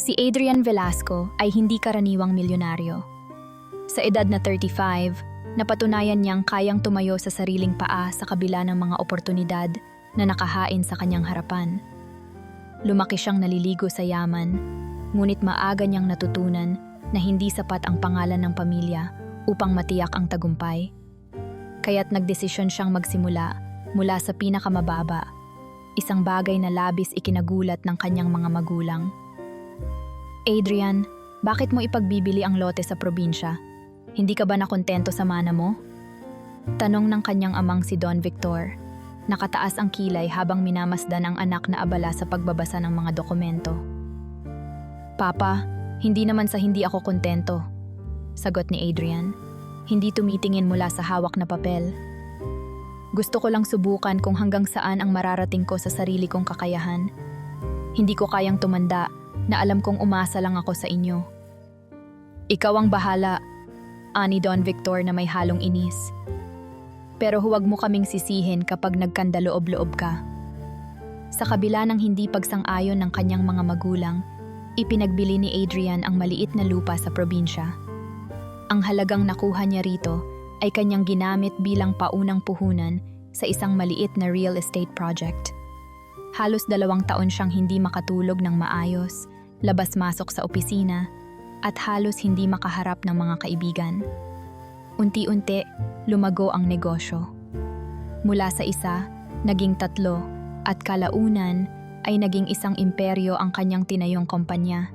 Si Adrian Velasco ay hindi karaniwang milyonaryo. Sa edad na 35, napatunayan niyang kayang tumayo sa sariling paa sa kabila ng mga oportunidad na nakahain sa kanyang harapan. Lumaki siyang naliligo sa yaman, ngunit maaga niyang natutunan na hindi sapat ang pangalan ng pamilya upang matiyak ang tagumpay. Kaya't nagdesisyon siyang magsimula mula sa pinakamababa, isang bagay na labis ikinagulat ng kanyang mga magulang. Adrian, bakit mo ipagbibili ang lote sa probinsya? Hindi ka ba nakontento sa mana mo? Tanong ng kanyang amang si Don Victor. Nakataas ang kilay habang minamasdan ang anak na abala sa pagbabasa ng mga dokumento. Papa, hindi naman sa hindi ako kontento, sagot ni Adrian. Hindi tumitingin mula sa hawak na papel. Gusto ko lang subukan kung hanggang saan ang mararating ko sa sarili kong kakayahan. Hindi ko kayang tumanda na alam kong umasa lang ako sa inyo. Ikaw ang bahala, ani Don Victor na may halong inis. Pero huwag mo kaming sisihin kapag nagkandaloob-loob ka. Sa kabila ng hindi pagsang-ayon ng kanyang mga magulang, ipinagbili ni Adrian ang maliit na lupa sa probinsya. Ang halagang nakuha niya rito ay kanyang ginamit bilang paunang puhunan sa isang maliit na real estate project. Halos 2 taon siyang hindi makatulog ng maayos, labas-masok sa opisina, at halos hindi makaharap ng mga kaibigan. Unti-unti, lumago ang negosyo. Mula sa 1, naging 3, at kalaunan ay naging isang imperyo ang kanyang tinayong kumpanya.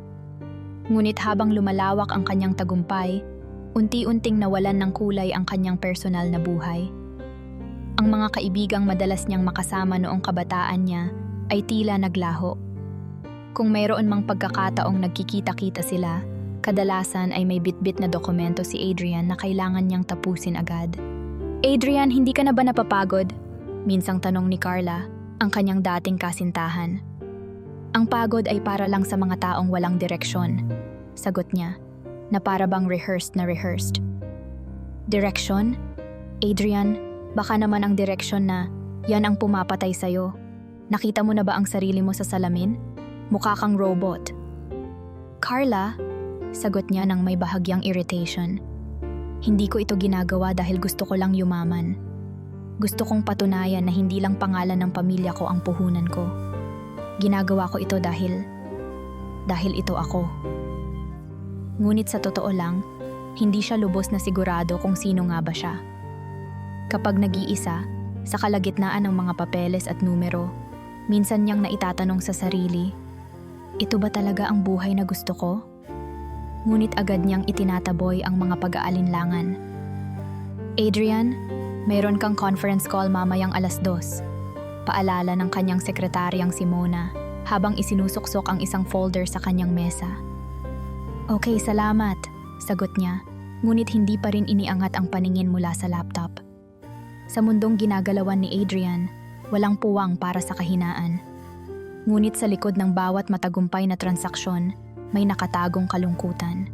Ngunit habang lumalawak ang kanyang tagumpay, unti-unting nawalan ng kulay ang kanyang personal na buhay. Ang mga kaibigang madalas niyang makasama noong kabataan niya ay tila naglaho. Kung mayroon mang pagkakataong nagkikita-kita sila, kadalasan ay may bitbit na dokumento si Adrian na kailangan niyang tapusin agad. Adrian, hindi ka na ba napapagod? Minsang tanong ni Carla, ang kanyang dating kasintahan. Ang pagod ay para lang sa mga taong walang direksyon, sagot niya, na para bang rehearsed na rehearsed. Direksyon? Adrian, baka naman ang direksyon na yan ang pumapatay sa'yo. Nakita mo na ba ang sarili mo sa salamin? Mukha kang robot. Carla, sagot niya ng may bahagyang irritation. Hindi ko ito ginagawa dahil gusto ko lang yumaman. Gusto kong patunayan na hindi lang pangalan ng pamilya ko ang puhunan ko. Ginagawa ko ito dahil ito ako. Ngunit sa totoo lang, hindi siya lubos na sigurado kung sino nga ba siya. Kapag nag-iisa, sa kalagitnaan ng mga papeles at numero, minsan niyang naitatanong sa sarili, ito ba talaga ang buhay na gusto ko? Ngunit agad niyang itinataboy ang mga pag-aalinlangan. Adrian, mayroon kang conference call mamayang 2:00. Paalala ng kanyang sekretaryang si Mona habang isinusuksok ang isang folder sa kanyang mesa. Okay, salamat, sagot niya, ngunit hindi pa rin iniangat ang paningin mula sa laptop. Sa mundong ginagalawan ni Adrian, walang puwang para sa kahinaan. Ngunit sa likod ng bawat matagumpay na transaksyon, may nakatagong kalungkutan.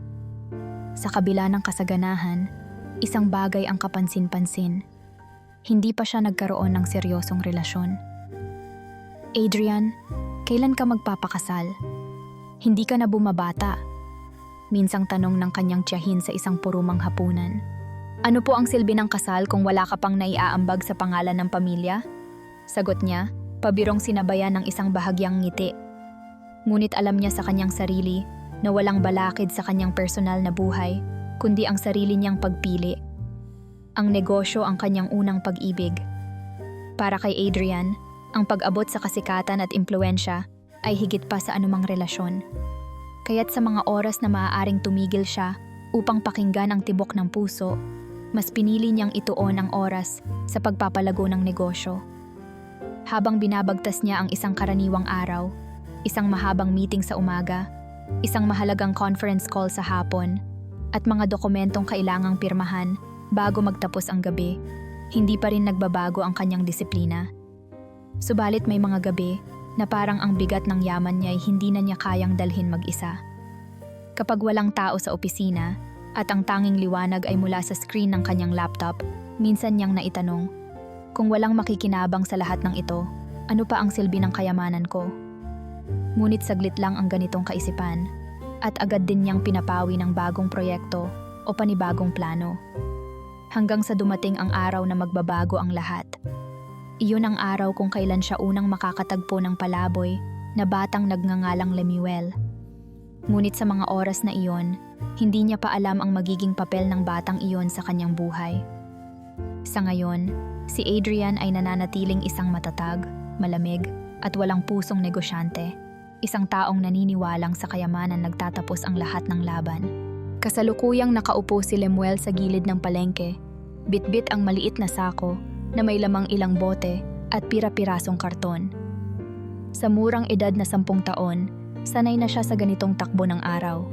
Sa kabila ng kasaganahan, isang bagay ang kapansin-pansin. Hindi pa siya nagkaroon ng seryosong relasyon. Adrian, kailan ka magpapakasal? Hindi ka na bumabata? Minsang tanong ng kanyang tiyahin sa isang purumang hapunan. Ano po ang silbi ng kasal kung wala ka pang naiaambag sa pangalan ng pamilya? Sagot niya, pabirong sinabayan ng isang bahagyang ngiti. Ngunit alam niya sa kanyang sarili na walang balakid sa kanyang personal na buhay, kundi ang sarili niyang pagpili. Ang negosyo ang kanyang unang pag-ibig. Para kay Adrian, ang pag-abot sa kasikatan at impluwensya ay higit pa sa anumang relasyon. Kaya't sa mga oras na maaaring tumigil siya upang pakinggan ang tibok ng puso, mas pinili niyang ituon ang oras sa pagpapalago ng negosyo. Habang binabagtas niya ang isang karaniwang araw, isang mahabang meeting sa umaga, isang mahalagang conference call sa hapon, at mga dokumentong kailangang pirmahan bago magtapos ang gabi, hindi pa rin nagbabago ang kanyang disiplina. Subalit may mga gabi na parang ang bigat ng yaman niya ay hindi na niya kayang dalhin mag-isa. Kapag walang tao sa opisina at ang tanging liwanag ay mula sa screen ng kanyang laptop, minsan niyang naitanong, kung walang makikinabang sa lahat ng ito, ano pa ang silbi ng kayamanan ko? Ngunit saglit lang ang ganitong kaisipan at agad din niyang pinapawi ng bagong proyekto o panibagong plano. Hanggang sa dumating ang araw na magbabago ang lahat. Iyon ang araw kung kailan siya unang makakatagpo ng palaboy na batang nagngangalang Lemuel. Ngunit sa mga oras na iyon, hindi niya pa alam ang magiging papel ng batang iyon sa kanyang buhay. Sa ngayon, si Adrian ay nananatiling isang matatag, malamig, at walang pusong negosyante. Isang taong naniniwalang sa kayamanan nagtatapos ang lahat ng laban. Kasalukuyang nakaupo si Lemuel sa gilid ng palengke, bitbit ang maliit na sako na may lamang ilang bote at pira-pirasong karton. Sa murang edad na 10 taon, sanay na siya sa ganitong takbo ng araw.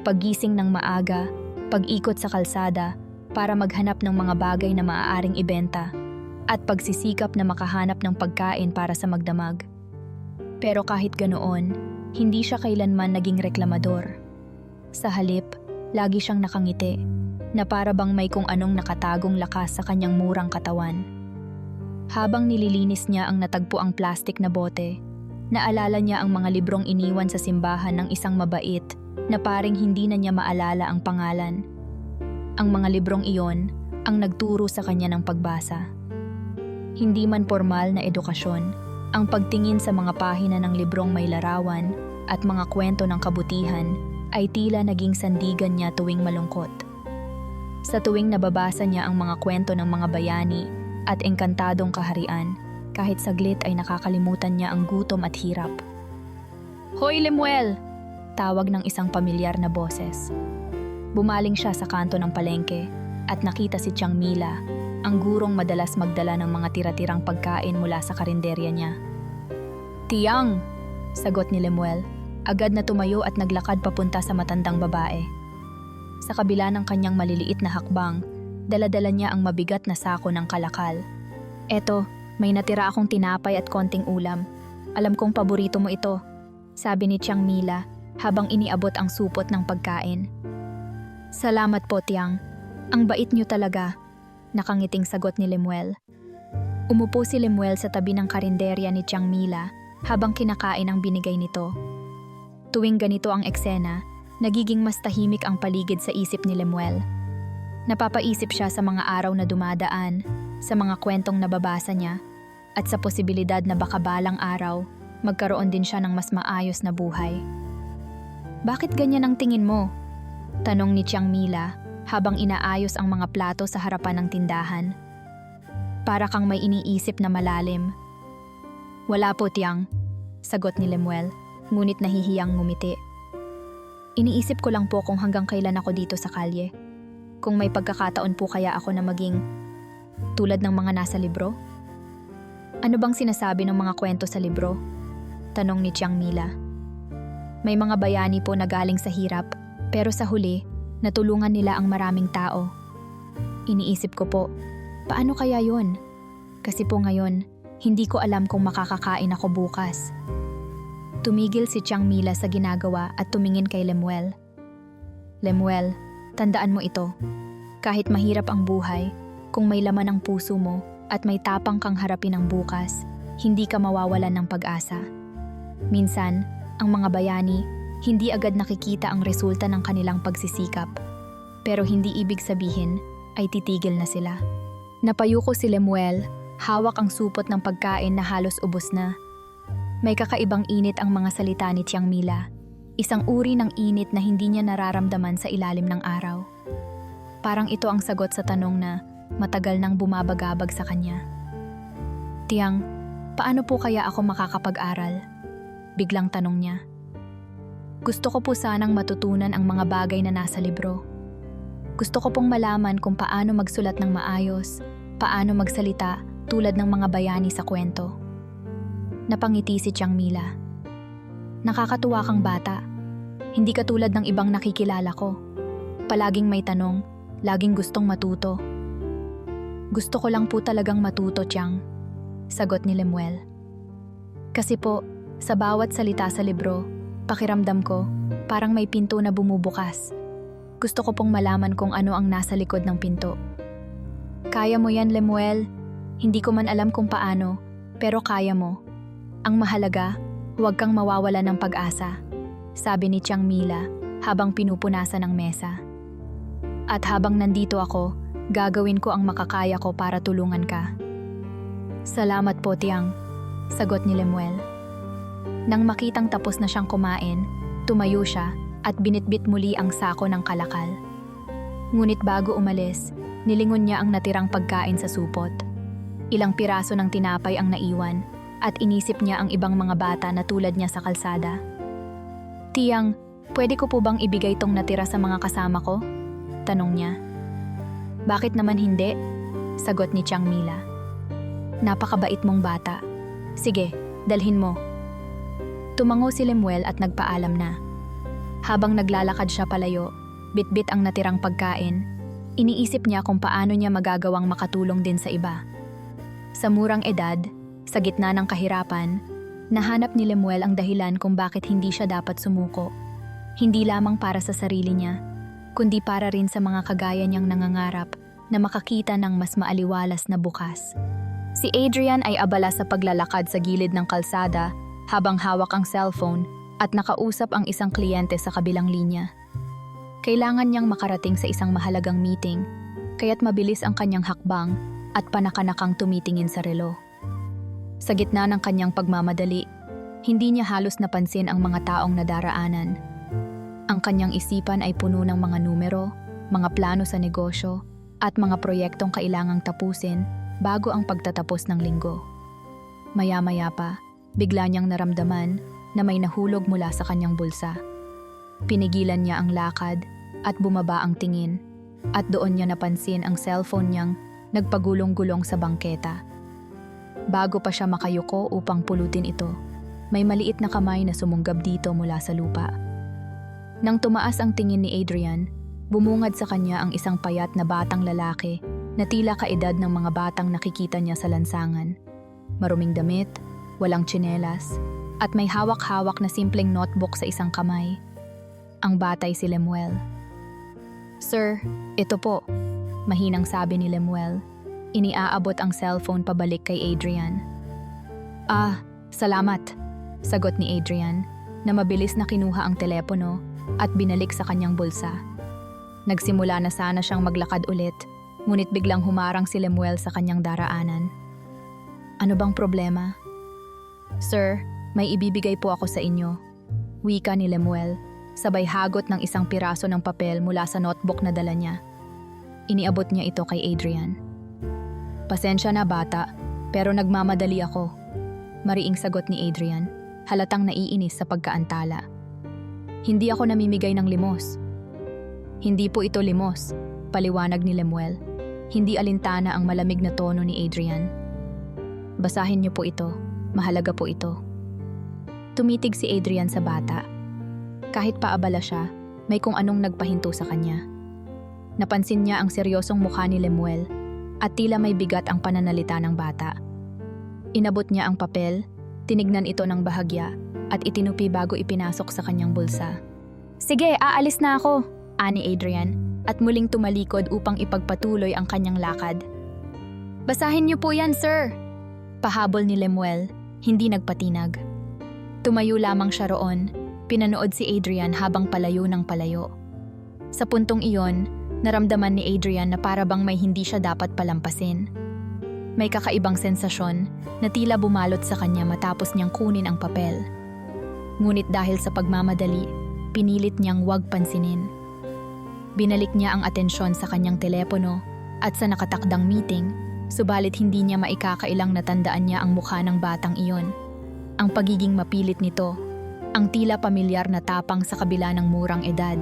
Paggising ng maaga, pag-ikot sa kalsada para maghanap ng mga bagay na maaaring ibenta, at pagsisikap na makahanap ng pagkain para sa magdamag. Pero kahit ganoon, hindi siya kailanman naging reklamador. Sa halip, lagi siyang nakangiti, na para bang may kung anong nakatagong lakas sa kanyang murang katawan. Habang nililinis niya ang natagpuang plastik na bote, naalala niya ang mga librong iniwan sa simbahan ng isang mabait na paring hindi na niya maalala ang pangalan. Ang mga librong iyon ang nagturo sa kanya ng pagbasa. Hindi man formal na edukasyon, ang pagtingin sa mga pahina ng librong may larawan at mga kwento ng kabutihan ay tila naging sandigan niya tuwing malungkot. Sa tuwing nababasa niya ang mga kwento ng mga bayani at engkantadong kaharian, kahit saglit ay nakakalimutan niya ang gutom at hirap. "Hoy Lemuel!" Tawag ng isang pamilyar na boses. Bumaling siya sa kanto ng palengke at nakita si Tiang Mila, ang gurong madalas magdala ng mga tira-tirang pagkain mula sa karinderya niya. "Tiang!" sagot ni Lemuel, agad na tumayo at naglakad papunta sa matandang babae. Sa kabila ng kanyang maliliit na hakbang, dala-dala niya ang mabigat na sako ng kalakal. "Eto, may natira akong tinapay at konting ulam. Alam kong paborito mo ito," sabi ni Tiang Mila habang iniabot ang supot ng pagkain. "Salamat po, Tiang. Ang bait niyo talaga," nakangiting sagot ni Lemuel. Umupo si Lemuel sa tabi ng karinderya ni Tiang Mila habang kinakain ang binigay nito. Tuwing ganito ang eksena, nagiging mas tahimik ang paligid sa isip ni Lemuel. Napapaisip siya sa mga araw na dumadaan, sa mga kwentong nababasa niya, at sa posibilidad na baka balang araw, magkaroon din siya ng mas maayos na buhay. "Bakit ganyan ang tingin mo?" tanong ni Tiang Mila habang inaayos ang mga plato sa harapan ng tindahan. "Para kang may iniisip na malalim." "Wala po, Tiang," sagot ni Lemuel, ngunit nahihiyang ngumiti. "Iniisip ko lang po kung hanggang kailan ako dito sa kalye. Kung may pagkakataon po kaya ako na maging tulad ng mga nasa libro?" "Ano bang sinasabi ng mga kwento sa libro?" tanong ni Tiang Mila. "May mga bayani po na galing sa hirap, pero sa huli, natulungan nila ang maraming tao. Iniisip ko po, paano kaya yun? Kasi po ngayon, hindi ko alam kung makakakain ako bukas." Tumigil si Tiang Mila sa ginagawa at tumingin kay Lemuel. "Lemuel, tandaan mo ito. Kahit mahirap ang buhay, kung may laman ang puso mo at may tapang kang harapin ang bukas, hindi ka mawawalan ng pag-asa. Minsan, ang mga bayani, hindi agad nakikita ang resulta ng kanilang pagsisikap. Pero hindi ibig sabihin ay titigil na sila." Napayuko si Lemuel, hawak ang supot ng pagkain na halos ubos na. May kakaibang init ang mga salita ni Tiang Mila. Isang uri ng init na hindi niya nararamdaman sa ilalim ng araw. Parang ito ang sagot sa tanong na matagal nang bumabagabag sa kanya. "Tiang, paano po kaya ako makakapag-aral?" biglang tanong niya. "Gusto ko po sanang matutunan ang mga bagay na nasa libro. Gusto ko pong malaman kung paano magsulat ng maayos, paano magsalita tulad ng mga bayani sa kwento." Napangiti si Tiang Mila. "Nakakatuwa kang bata. Hindi ka tulad ng ibang nakikilala ko. Palaging may tanong, laging gustong matuto." "Gusto ko lang po talagang matuto, Tiang," sagot ni Lemuel. "Kasi po, sa bawat salita sa libro, pakiramdam ko, parang may pinto na bumubukas. Gusto ko pong malaman kung ano ang nasa likod ng pinto." "Kaya mo yan, Lemuel. Hindi ko man alam kung paano, pero kaya mo. Ang mahalaga, huwag kang mawawala ng pag-asa," sabi ni Tiang Mila habang pinupunasan ang mesa. At habang nandito ako, gagawin ko ang makakaya ko para tulungan ka. Salamat po, Tiang, sagot ni Lemuel. Nang makitang tapos na siyang kumain, tumayo siya at binitbit muli ang sako ng kalakal. Ngunit bago umalis, nilingon niya ang natirang pagkain sa supot. Ilang piraso ng tinapay ang naiwan at inisip niya ang ibang mga bata na tulad niya sa kalsada. Tiang, pwede ko po bang ibigay tong natira sa mga kasama ko? Tanong niya. Bakit naman hindi? Sagot ni Tiang Mila. Napakabait mong bata. Sige, dalhin mo. Tumango si Lemuel at nagpaalam na. Habang naglalakad siya palayo, bitbit ang natirang pagkain, iniisip niya kung paano niya magagawang makatulong din sa iba. Sa murang edad, sa gitna ng kahirapan, nahanap ni Lemuel ang dahilan kung bakit hindi siya dapat sumuko. Hindi lamang para sa sarili niya, kundi para rin sa mga kagaya niyang nangangarap na makakita ng mas maaliwalas na bukas. Si Adrian ay abala sa paglalakad sa gilid ng kalsada habang hawak ang cellphone at nakausap ang isang kliyente sa kabilang linya. Kailangan niyang makarating sa isang mahalagang meeting, kaya't mabilis ang kanyang hakbang at panakanakang tumitingin sa relo. Sa gitna ng kanyang pagmamadali, hindi niya halos napansin ang mga taong nadaraanan. Ang kanyang isipan ay puno ng mga numero, mga plano sa negosyo, at mga proyektong kailangang tapusin bago ang pagtatapos ng linggo. Maya-maya pa, bigla niyang naramdaman na may nahulog mula sa kanyang bulsa. Pinigilan niya ang lakad at bumaba ang tingin, at doon niya napansin ang cellphone niyang nagpagulong-gulong sa bangketa. Bago pa siya makayuko upang pulutin ito, may maliit na kamay na sumunggab dito mula sa lupa. Nang tumaas ang tingin ni Adrian, bumungad sa kanya ang isang payat na batang lalaki na tila kaedad ng mga batang nakikita niya sa lansangan. Maruming damit, walang tsinelas, at may hawak-hawak na simpleng notebook sa isang kamay. Ang batay si Lemuel. "Sir, ito po," mahinang sabi ni Lemuel. Iniaabot ang cellphone pabalik kay Adrian. "Ah, salamat," sagot ni Adrian, na mabilis na kinuha ang telepono at binalik sa kanyang bulsa. Nagsimula na sana siyang maglakad ulit, ngunit biglang humarang si Lemuel sa kanyang daraanan. "Ano bang problema?" "Sir, may ibibigay po ako sa inyo," wika ni Lemuel, sabay hagot ng isang piraso ng papel mula sa notebook na dala niya. Iniabot niya ito kay Adrian. "Pasensya na bata, pero nagmamadali ako," mariing sagot ni Adrian, halatang naiinis sa pagkaantala. "Hindi ako namimigay ng limos." "Hindi po ito limos," paliwanag ni Lemuel. Hindi alintana ang malamig na tono ni Adrian. "Basahin niyo po ito, mahalaga po ito." Tumitig si Adrian sa bata. Kahit paabala siya, may kung anong nagpahinto sa kanya. Napansin niya ang seryosong mukha ni Lemuel at tila may bigat ang pananalita ng bata. Inabot niya ang papel, tinignan ito ng bahagya at itinupi bago ipinasok sa kanyang bulsa. "Sige, aalis na ako," ani Adrian at muling tumalikod upang ipagpatuloy ang kanyang lakad. "Basahin niyo po yan, sir," pahabol ni Lemuel, hindi nagpatinag. Tumayo lamang siya roon, pinanood si Adrian habang palayo ng palayo. Sa puntong iyon, naramdaman ni Adrian na para bang may hindi siya dapat palampasin. May kakaibang sensasyon na tila bumalot sa kanya matapos niyang kunin ang papel. Ngunit dahil sa pagmamadali, pinilit niyang huwag pansinin. Binalik niya ang atensyon sa kanyang telepono at sa nakatakdang meeting, subalit hindi niya maikakailang natandaan niya ang mukha ng batang iyon. Ang pagiging mapilit nito, ang tila pamilyar na tapang sa kabila ng murang edad.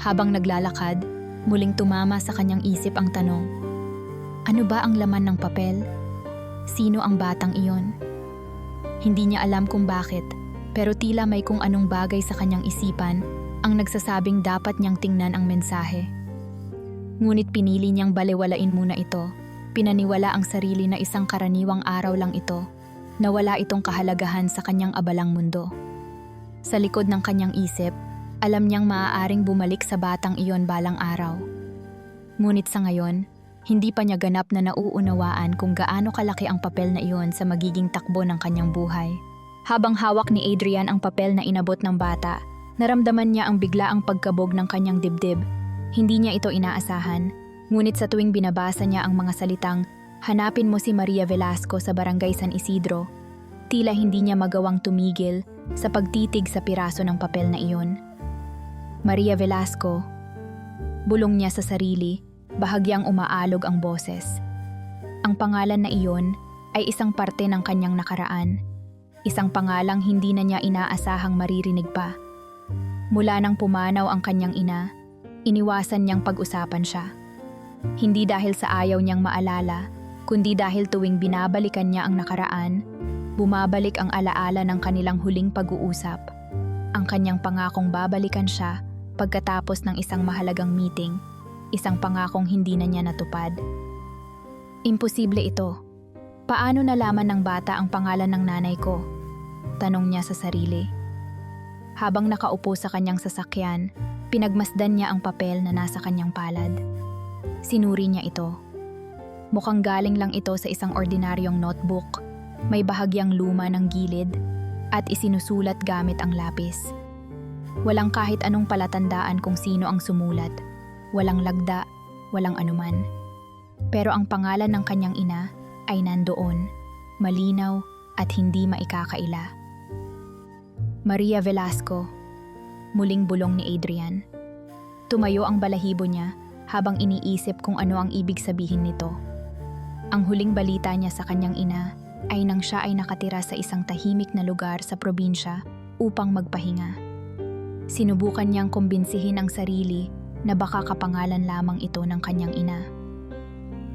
Habang naglalakad, muling tumama sa kanyang isip ang tanong, ano ba ang laman ng papel? Sino ang batang iyon? Hindi niya alam kung bakit, pero tila may kung anong bagay sa kanyang isipan ang nagsasabing dapat niyang tingnan ang mensahe. Ngunit pinili niyang balewalain muna ito, pinaniwala ang sarili na isang karaniwang araw lang ito, na wala itong kahalagahan sa kanyang abalang mundo. Sa likod ng kanyang isip, alam niyang maaaring bumalik sa batang iyon balang araw. Ngunit sa ngayon, hindi pa niya ganap na nauunawaan kung gaano kalaki ang papel na iyon sa magiging takbo ng kanyang buhay. Habang hawak ni Adrian ang papel na inabot ng bata, Naramdaman niya ang biglaang pagkabog ng kanyang dibdib. Hindi niya ito inaasahan, ngunit sa tuwing binabasa niya ang mga salitang, "Hanapin mo si Maria Velasco sa Barangay San Isidro," tila hindi niya magawang tumigil sa pagtitig sa piraso ng papel na iyon. Maria Velasco. Bulong niya sa sarili, bahagyang umaalog ang boses. Ang pangalan na iyon ay isang parte ng kanyang nakaraan. Isang pangalang hindi na niya inaasahang maririnig pa. Mula nang pumanaw ang kanyang ina, iniwasan niyang pag-usapan siya. Hindi dahil sa ayaw niyang maalala, kundi dahil tuwing binabalikan niya ang nakaraan, bumabalik ang alaala ng kanilang huling pag-uusap. Ang kanyang pangakong babalikan siya pagkatapos ng isang mahalagang meeting, isang pangakong hindi na niya natupad. Imposible ito. Paano nalaman ng bata ang pangalan ng nanay ko? Tanong niya sa sarili. Habang nakaupo sa kanyang sasakyan, pinagmasdan niya ang papel na nasa kanyang palad. Sinuri niya ito. Mukhang galing lang ito sa isang ordinaryong notebook, may bahagyang luma ng gilid, at isinusulat gamit ang lapis. Walang kahit anong palatandaan kung sino ang sumulat. Walang lagda, walang anuman. Pero ang pangalan ng kanyang ina ay nandoon, malinaw at hindi maikakaila. Maria Velasco. Muling bulong ni Adrian. Tumayo ang balahibo niya habang iniisip kung ano ang ibig sabihin nito. Ang huling balita niya sa kanyang ina ay nang siya ay nakatira sa isang tahimik na lugar sa probinsya upang magpahinga. Sinubukan niyang kumbinsihin ang sarili na baka kapangalan lamang ito ng kanyang ina.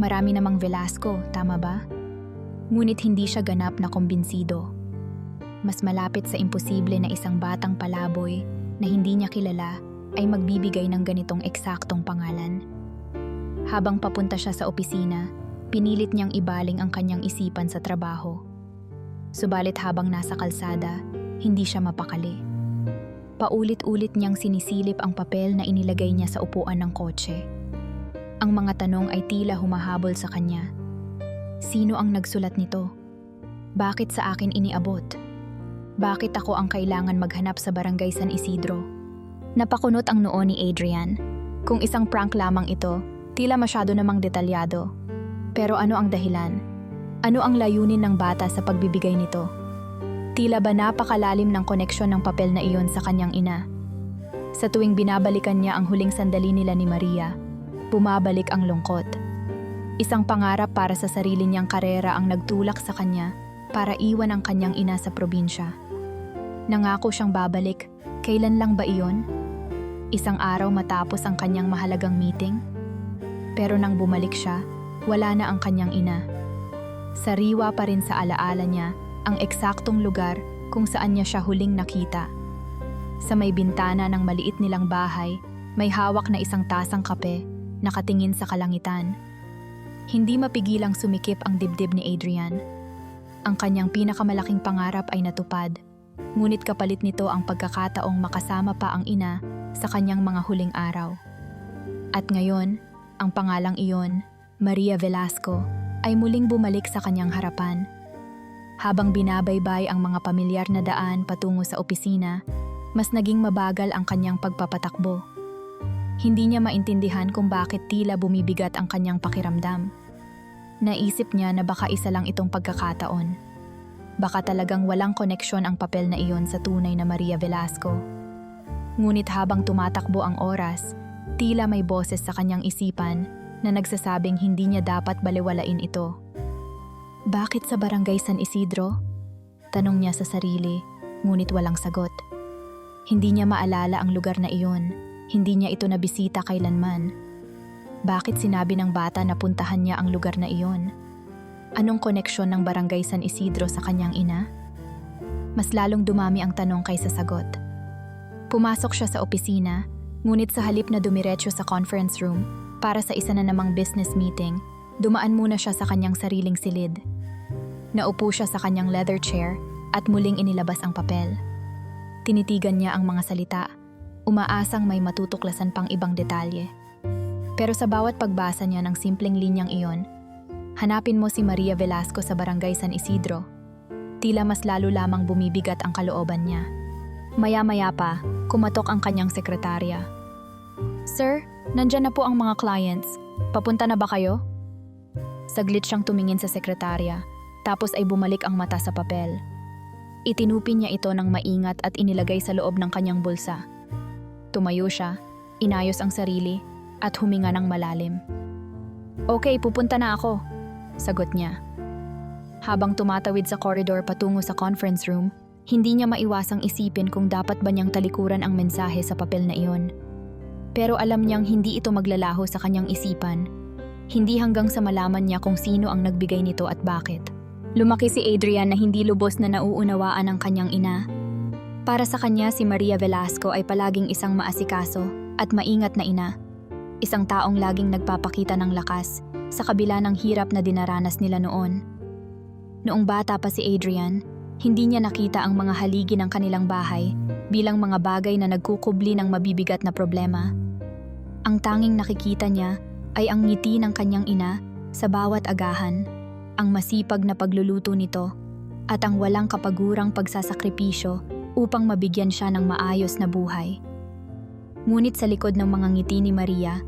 Marami namang Velasco, tama ba? Ngunit hindi siya ganap na kumbinsido. Mas malapit sa imposible na isang batang palaboy na hindi niya kilala ay magbibigay ng ganitong eksaktong pangalan. Habang papunta siya sa opisina, pinilit niyang ibaling ang kanyang isipan sa trabaho. Subalit habang nasa kalsada, hindi siya mapakali. Paulit-ulit niyang sinisilip ang papel na inilagay niya sa upuan ng kotse. Ang mga tanong ay tila humahabol sa kanya. Sino ang nagsulat nito? Bakit sa akin iniabot? Bakit ako ang kailangan maghanap sa Barangay San Isidro? Napakunot ang noo ni Adrian. Kung isang prank lamang ito, tila masyado namang detalyado. Pero ano ang dahilan? Ano ang layunin ng bata sa pagbibigay nito? Tila ba napakalalim ng koneksyon ng papel na iyon sa kanyang ina? Sa tuwing binabalikan niya ang huling sandali nila ni Maria, bumabalik ang lungkot. Isang pangarap para sa sarili niyang karera ang nagtulak sa kanya para iwan ang kanyang ina sa probinsya. Nangako siyang babalik, kailan lang ba iyon? Isang araw matapos ang kanyang mahalagang meeting? Pero nang bumalik siya, wala na ang kanyang ina. Sariwa pa rin sa alaala niya ang eksaktong lugar kung saan niya siya huling nakita. Sa may bintana ng maliit nilang bahay, may hawak na isang tasang kape, nakatingin sa kalangitan. Hindi mapigilang sumikip ang dibdib ni Adrian. Ang kanyang pinakamalaking pangarap ay natupad, ngunit kapalit nito ang pagkakataong makasama pa ang ina sa kanyang mga huling araw. At ngayon, ang pangalang iyon, Maria Velasco, ay muling bumalik sa kanyang harapan. Habang binabaybay ang mga pamilyar na daan patungo sa opisina, mas naging mabagal ang kanyang pagpapatakbo. Hindi niya maintindihan kung bakit tila bumibigat ang kanyang pakiramdam. Naisip niya na baka isa lang itong pagkakataon. Baka talagang walang koneksyon ang papel na iyon sa tunay na Maria Velasco. Ngunit habang tumatakbo ang oras, tila may boses sa kanyang isipan na nagsasabing hindi niya dapat balewalain ito. Bakit sa Barangay San Isidro? Tanong niya sa sarili, ngunit walang sagot. Hindi niya maalala ang lugar na iyon. Hindi niya ito nabisita kailanman. Bakit sinabi ng bata na puntahan niya ang lugar na iyon? Anong koneksyon ng Barangay San Isidro sa kanyang ina? Mas lalong dumami ang tanong kaysa sagot. Pumasok siya sa opisina, ngunit sa halip na dumiretso sa conference room para sa isa na namang business meeting, dumaan muna siya sa kanyang sariling silid. Naupo siya sa kanyang leather chair at muling inilabas ang papel. Tinitigan niya ang mga salita, umaasang may matutuklasan pang ibang detalye. Pero sa bawat pagbasa niya ng simpleng linyang iyon, hanapin mo si Maria Velasco sa Barangay San Isidro, tila mas lalo lamang bumibigat ang kalooban niya. Maya-maya pa, kumatok ang kanyang sekretarya. "Sir, nandyan na po ang mga clients. Papunta na ba kayo?" Saglit siyang tumingin sa sekretarya, tapos ay bumalik ang mata sa papel. Itinupin niya ito ng maingat at inilagay sa loob ng kanyang bulsa. Tumayo siya, inayos ang sarili, at huminga ng malalim. "Okay, pupunta na ako," sagot niya. Habang tumatawid sa corridor patungo sa conference room, hindi niya maiwasang isipin kung dapat ba niyang talikuran ang mensahe sa papel na iyon. Pero alam niyang hindi ito maglalaho sa kanyang isipan, hindi hanggang sa malaman niya kung sino ang nagbigay nito at bakit. Lumaki si Adrian na hindi lubos na nauunawaan ang kanyang ina. Para sa kanya, si Maria Velasco ay palaging isang maasikaso at maingat na ina. Isang taong laging nagpapakita ng lakas sa kabila ng hirap na dinaranas nila noon. Noong bata pa si Adrian, hindi niya nakita ang mga haligi ng kanilang bahay bilang mga bagay na nagkukubli ng mabibigat na problema. Ang tanging nakikita niya ay ang ngiti ng kanyang ina sa bawat agahan, ang masipag na pagluluto nito, at ang walang kapagurang pagsasakripisyo upang mabigyan siya ng maayos na buhay. Ngunit sa likod ng mga ngiti ni Maria,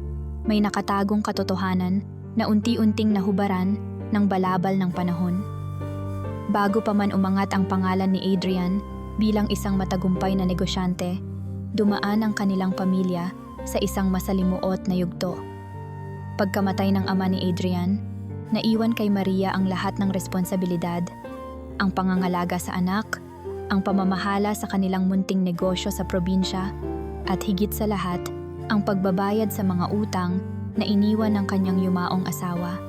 may nakatagong katotohanan na unti-unting nahubaran ng balabal ng panahon. Bago pa man umangat ang pangalan ni Adrian bilang isang matagumpay na negosyante, dumaan ang kanilang pamilya sa isang masalimuot na yugto. Pagkamatay ng ama ni Adrian, naiwan kay Maria ang lahat ng responsibilidad, ang pangangalaga sa anak, ang pamamahala sa kanilang munting negosyo sa probinsya, at higit sa lahat, ang pagbabayad sa mga utang na iniwan ng kanyang yumaong asawa.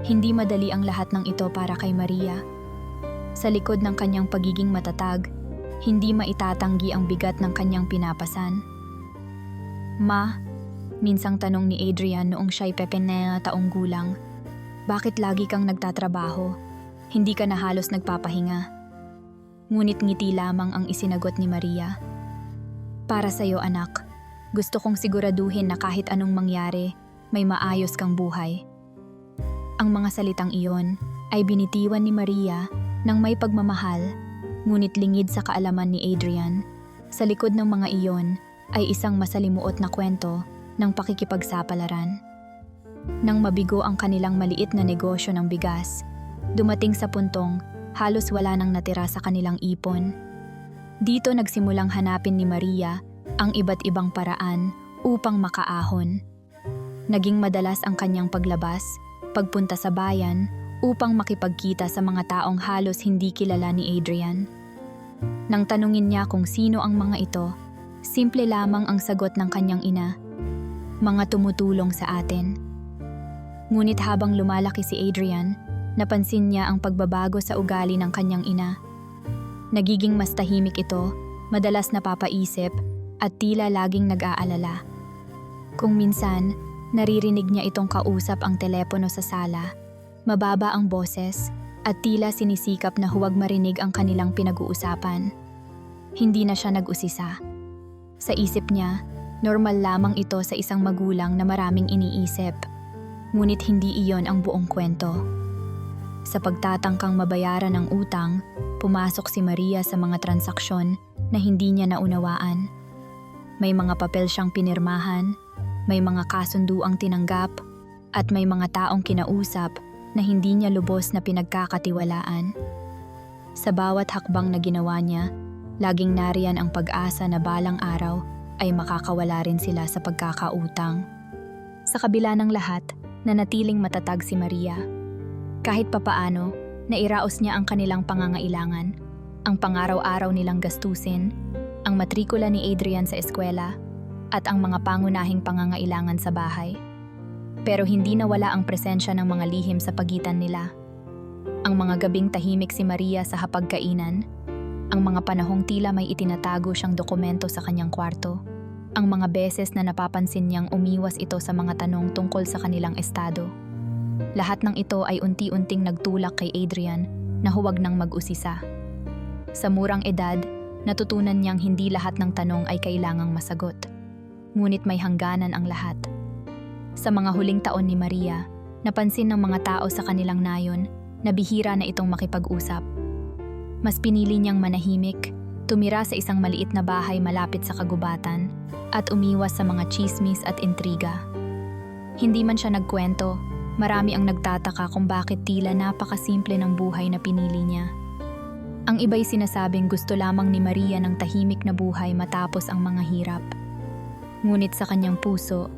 Hindi madali ang lahat ng ito para kay Maria. Sa likod ng kanyang pagiging matatag, hindi maitatanggi ang bigat ng kanyang pinapasan. "Ma," minsang tanong ni Adrian noong siya'y 19 taong gulang, "bakit lagi kang nagtatrabaho? Hindi ka na halos nagpapahinga?" Ngunit ngiti lamang ang isinagot ni Maria. "Para sa'yo, anak. Gusto kong siguraduhin na kahit anong mangyari, may maayos kang buhay." Ang mga salitang iyon ay binitiwan ni Maria ng may pagmamahal, ngunit lingid sa kaalaman ni Adrian. Sa likod ng mga iyon ay isang masalimuot na kwento ng pakikipagsapalaran. Nang mabigo ang kanilang maliit na negosyo ng bigas, dumating sa puntong halos wala nang natira sa kanilang ipon. Dito nagsimulang hanapin ni Maria ang iba't ibang paraan upang makaahon. Naging madalas ang kanyang paglabas, pagpunta sa bayan, upang makipagkita sa mga taong halos hindi kilala ni Adrian. Nang tanungin niya kung sino ang mga ito, simple lamang ang sagot ng kanyang ina, "Mga tumutulong sa atin." Ngunit habang lumalaki si Adrian, napansin niya ang pagbabago sa ugali ng kanyang ina. Nagiging mas tahimik ito, madalas napapaisip, at tila laging nag-aalala. Kung minsan, naririnig niya itong kausap ang telepono sa sala, mababa ang boses, at tila sinisikap na huwag marinig ang kanilang pinag-uusapan. Hindi na siya nag-usisa. Sa isip niya, normal lamang ito sa isang magulang na maraming iniisip. Ngunit hindi iyon ang buong kwento. Sa pagtatangkang mabayaran ng utang, pumasok si Maria sa mga transaksyon na hindi niya naunawaan. May mga papel siyang pinirmahan, may mga kasunduang tinanggap, at may mga taong kinausap na hindi niya lubos na pinagkakatiwalaan. Sa bawat hakbang na ginawa niya, laging nariyan ang pag-asa na balang araw ay makakawala rin sila sa pagkakautang. Sa kabila ng lahat, nanatiling matatag si Maria. Kahit papaano, nairaos niya ang kanilang pangangailangan, ang pangaraw-araw nilang gastusin, ang matrikula ni Adrian sa eskwela, at ang mga pangunahing pangangailangan sa bahay. Pero hindi nawala ang presensya ng mga lihim sa pagitan nila. Ang mga gabing tahimik si Maria sa hapagkainan, ang mga panahong tila may itinatago siyang dokumento sa kanyang kwarto, ang mga beses na napapansin niyang umiwas ito sa mga tanong tungkol sa kanilang estado. Lahat ng ito ay unti-unting nagtulak kay Adrian na huwag nang mag-usisa. Sa murang edad, natutunan niyang hindi lahat ng tanong ay kailangang masagot. Ngunit may hangganan ang lahat. Sa mga huling taon ni Maria, napansin ng mga tao sa kanilang nayon na bihira na itong makipag-usap. Mas pinili niyang manahimik, Tumira sa isang maliit na bahay malapit sa kagubatan at umiwas sa mga chismis at intriga. Hindi man siya nagkwento, marami ang nagtataka kung bakit tila napakasimple ng buhay na pinili niya. Ang iba'y sinasabing gusto lamang ni Maria ng tahimik na buhay matapos ang mga hirap. Ngunit sa kanyang puso,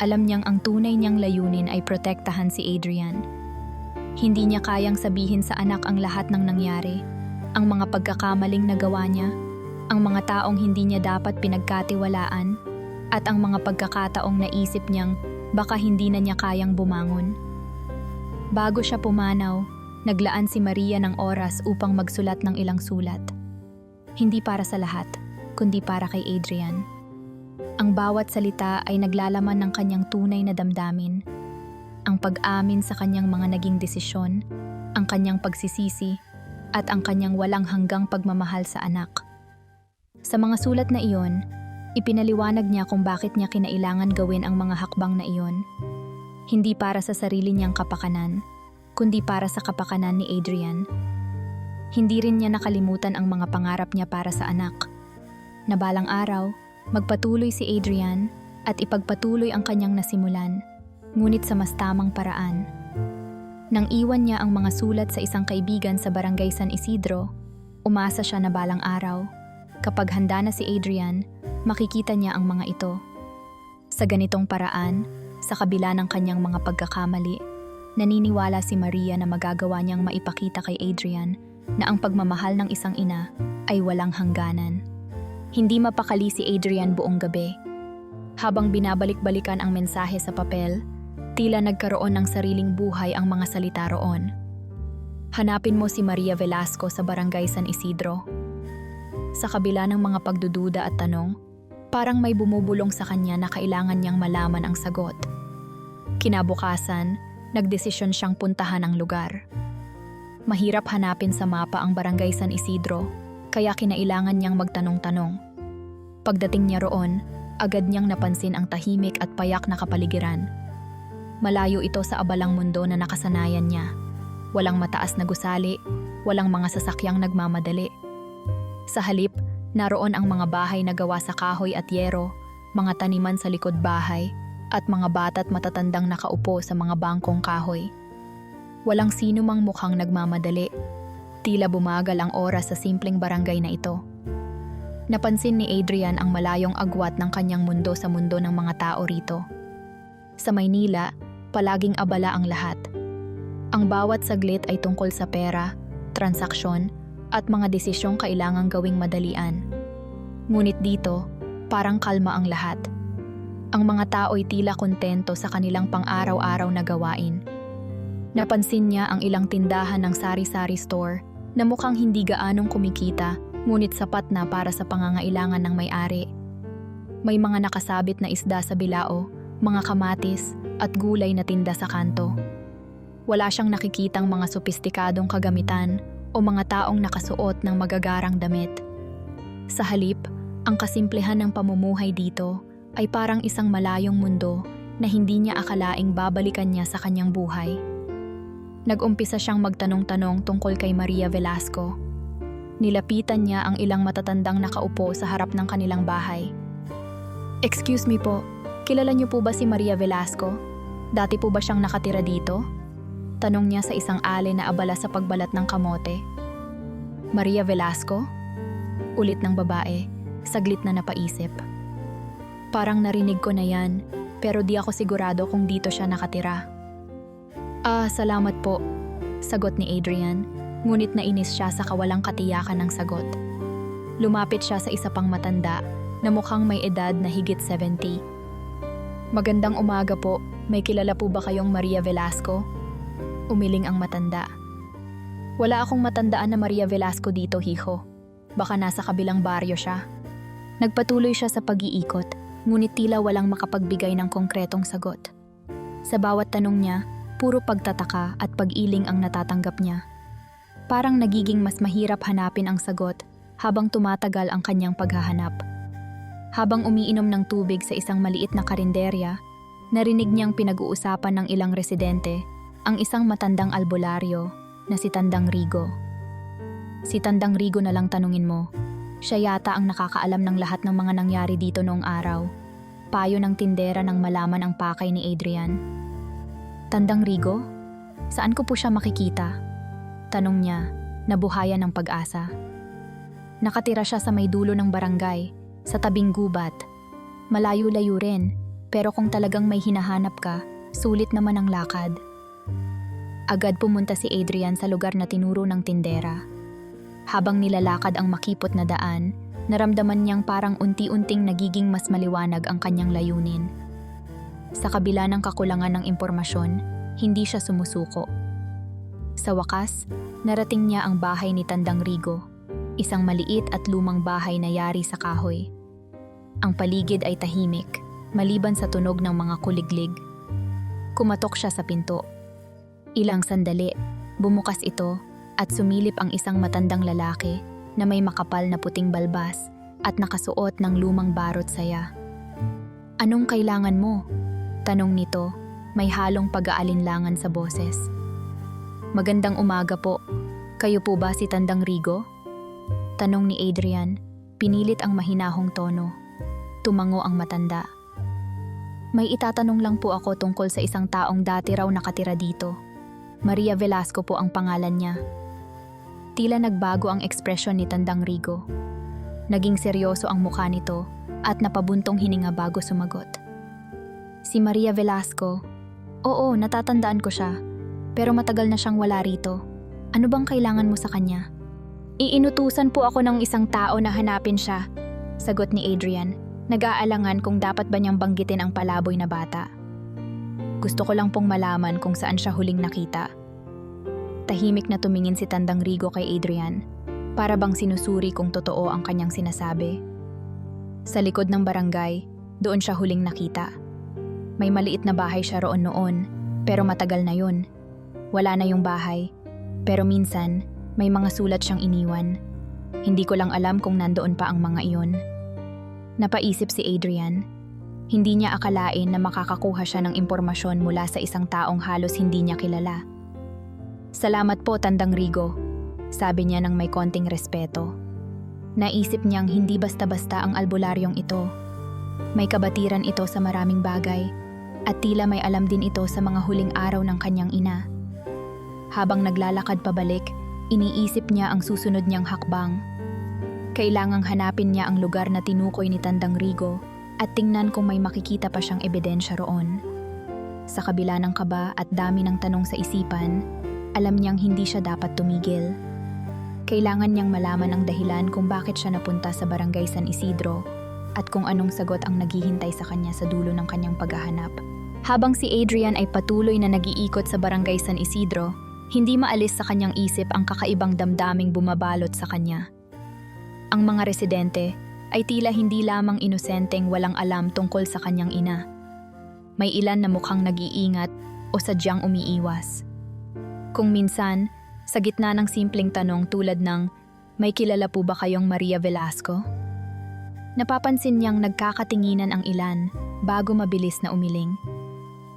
alam niyang ang tunay niyang layunin ay protektahan si Adrian. Hindi niya kayang sabihin sa anak ang lahat ng nangyari, ang mga pagkakamaling nagawa niya, ang mga taong hindi niya dapat pinagkatiwalaan, at ang mga pagkakataong naisip niyang baka hindi na niya kayang bumangon. Bago siya pumanaw, naglaan si Maria ng oras upang magsulat ng ilang sulat. Hindi para sa lahat, kundi para kay Adrian. Ang bawat salita ay naglalaman ng kanyang tunay na damdamin. Ang pag-amin sa kanyang mga naging desisyon, ang kanyang pagsisisi, at ang kanyang walang hanggang pagmamahal sa anak. Sa mga sulat na iyon, ipinaliwanag niya kung bakit niya kinailangan gawin ang mga hakbang na iyon. Hindi para sa sarili niyang kapakanan, kundi para sa kapakanan ni Adrian. Hindi rin niya nakalimutan ang mga pangarap niya para sa anak. Na balang araw, magpatuloy si Adrian at ipagpatuloy ang kanyang nasimulan, ngunit sa mas tamang paraan. Nang iwan niya ang mga sulat sa isang kaibigan sa Barangay San Isidro, umasa siya na balang araw, kapag handa na si Adrian, makikita niya ang mga ito. Sa ganitong paraan, sa kabila ng kanyang mga pagkakamali, naniniwala si Maria na magagawa niyang maipakita kay Adrian na ang pagmamahal ng isang ina ay walang hangganan. Hindi mapakali si Adrian buong gabi. Habang binabalik-balikan ang mensahe sa papel, tila nagkaroon ng sariling buhay ang mga salita roon. Hanapin mo si Maria Velasco sa Barangay San Isidro. Sa kabila ng mga pagdududa at tanong, parang may bumubulong sa kanya na kailangan niyang malaman ang sagot. Kinabukasan, nagdesisyon siyang puntahan ang lugar. Mahirap hanapin sa mapa ang Barangay San Isidro, kaya kinailangan niyang magtanong-tanong. Pagdating niya roon, agad niyang napansin ang tahimik at payak na kapaligiran. Malayo ito sa abalang mundo na nakasanayan niya. Walang mataas na gusali, walang mga sasakyang nagmamadali. Sa halip, naroon ang mga bahay na gawa sa kahoy at yero, mga taniman sa likod bahay, at mga bata't matatandang nakaupo sa mga bangkong kahoy. Walang sino mang mukhang nagmamadali. Tila bumagal ang oras sa simpleng barangay na ito. Napansin ni Adrian ang malayong agwat ng kanyang mundo sa mundo ng mga tao rito. Sa Maynila, palaging abala ang lahat. Ang bawat saglit ay tungkol sa pera, transaksyon, at mga desisyong kailangang gawing madalian. Ngunit dito, parang kalma ang lahat. Ang mga tao ay tila kontento sa kanilang pang-araw-araw na gawain. Napansin niya ang ilang tindahan ng sari-sari store na mukhang hindi gaanong kumikita, ngunit sapat na para sa pangangailangan ng may-ari. May mga nakasabit na isda sa bilao, mga kamatis, at gulay na tinda sa kanto. Wala siyang nakikitang mga sopistikadong kagamitan o mga taong nakasuot ng magagarang damit. Sa halip, ang kasimplehan ng pamumuhay dito ay parang isang malayong mundo na hindi niya akalaing babalikan niya sa kanyang buhay. Nag-umpisa siyang magtanong-tanong tungkol kay Maria Velasco. Nilapitan niya ang ilang matatandang nakaupo sa harap ng kanilang bahay. "Excuse me po, kilala niyo po ba si Maria Velasco? Dati po ba siyang nakatira dito?" Tanong niya sa isang ale na abala sa pagbalat ng kamote. "Maria Velasco?" Ulit ng babae, saglit na napaisip. "Parang narinig ko na yan, pero di ako sigurado kung dito siya nakatira." Salamat po," sagot ni Adrian, ngunit nainis siya sa kawalang katiyakan ng sagot. Lumapit siya sa isa pang matanda na mukhang may edad na higit 70. "Magandang umaga po, may kilala po ba kayong Maria Velasco?" Umiling ang matanda. "Wala akong matandaan na Maria Velasco dito, hijo. Baka nasa kabilang baryo siya." Nagpatuloy siya sa pag-iikot, ngunit tila walang makapagbigay ng konkretong sagot. Sa bawat tanong niya, puro pagtataka at pag-iling ang natatanggap niya. Parang nagiging mas mahirap hanapin ang sagot habang tumatagal ang kanyang paghahanap. Habang umiinom ng tubig sa isang maliit na karinderya, narinig niyang pinag-uusapan ng ilang residente ang isang matandang albularyo na si Tandang Rigo. "Si Tandang Rigo na lang tanungin mo. Siya yata ang nakakaalam ng lahat ng mga nangyari dito noong araw. Payo ng tindera nang malaman ang pakay ni Adrian. Tandang Rigo? Saan ko po siya makikita? Tanong niya, nabuhayan ng pag-asa. Nakatira siya sa may dulo ng barangay, sa tabing gubat. Malayo-layo rin, pero kung talagang may hinahanap ka, sulit naman ang lakad. Agad pumunta si Adrian sa lugar na tinuro ng tindera. Habang nilalakad ang makipot na daan, naramdaman niyang parang unti-unting nagiging mas maliwanag ang kanyang layunin. Sa kabila ng kakulangan ng impormasyon, hindi siya sumusuko. Sa wakas, narating niya ang bahay ni Tandang Rigo, isang maliit at lumang bahay na yari sa kahoy. Ang paligid ay tahimik, maliban sa tunog ng mga kuliglig. Kumatok siya sa pinto. Ilang sandali, bumukas ito at sumilip ang isang matandang lalaki na may makapal na puting balbas at nakasuot ng lumang barot saya. "Anong kailangan mo?" tanong nito, may halong pag-aalinlangan sa boses. "Magandang umaga po. Kayo po ba si Tandang Rigo?" tanong ni Adrian, pinilit ang mahinahong tono. Tumango ang matanda. "May itatanong lang po ako tungkol sa isang taong dati raw nakatira dito. Maria Velasco po ang pangalan niya." Tila nagbago ang ekspresyon ni Tandang Rigo. Naging seryoso ang mukha nito at napabuntong hininga bago sumagot. "Si Maria Velasco? Oo, natatandaan ko siya. Pero matagal na siyang wala rito. Ano bang kailangan mo sa kanya?" "Iinutusan po ako ng isang tao na hanapin siya," sagot ni Adrian, nag-aalangan kung dapat ba niyang banggitin ang palaboy na bata. "Gusto ko lang pong malaman kung saan siya huling nakita." Tahimik na tumingin si Tandang Rigo kay Adrian, para bang sinusuri kung totoo ang kanyang sinasabi. Sa likod ng barangay, doon siya huling nakita. May maliit na bahay siya roon noon, pero matagal na yun. Wala na yung bahay, pero minsan may mga sulat siyang iniwan. Hindi ko lang alam kung nandoon pa ang mga iyon. Napaisip si Adrian. Hindi niya akalain na makakakuha siya ng impormasyon mula sa isang taong halos hindi niya kilala. "Salamat po, Tandang Rigo," sabi niya ng may konting respeto. Naisip niyang hindi basta-basta ang albularyong ito. May kabatiran ito sa maraming bagay, at tila may alam din ito sa mga huling araw ng kanyang ina. Habang naglalakad pabalik, iniisip niya ang susunod niyang hakbang. Kailangang hanapin niya ang lugar na tinukoy ni Tandang Rigo at tingnan kung may makikita pa siyang ebidensya roon. Sa kabila ng kaba at dami ng tanong sa isipan, alam niyang hindi siya dapat tumigil. Kailangan niyang malaman ang dahilan kung bakit siya napunta sa Barangay San Isidro at kung anong sagot ang naghihintay sa kanya sa dulo ng kanyang paghahanap. Habang si Adrian ay patuloy na nag-iikot sa Barangay San Isidro, hindi maalis sa kanyang isip ang kakaibang damdaming bumabalot sa kanya. Ang mga residente ay tila hindi lamang inosenteng walang alam tungkol sa kanyang ina. May ilan na mukhang nag-iingat o sadyang umiiwas. Kung minsan, sa gitna ng simpleng tanong tulad ng, "May kilala po ba kayong Maria Velasco?" Napapansin niyang nagkakatinginan ang ilan bago mabilis na umiling.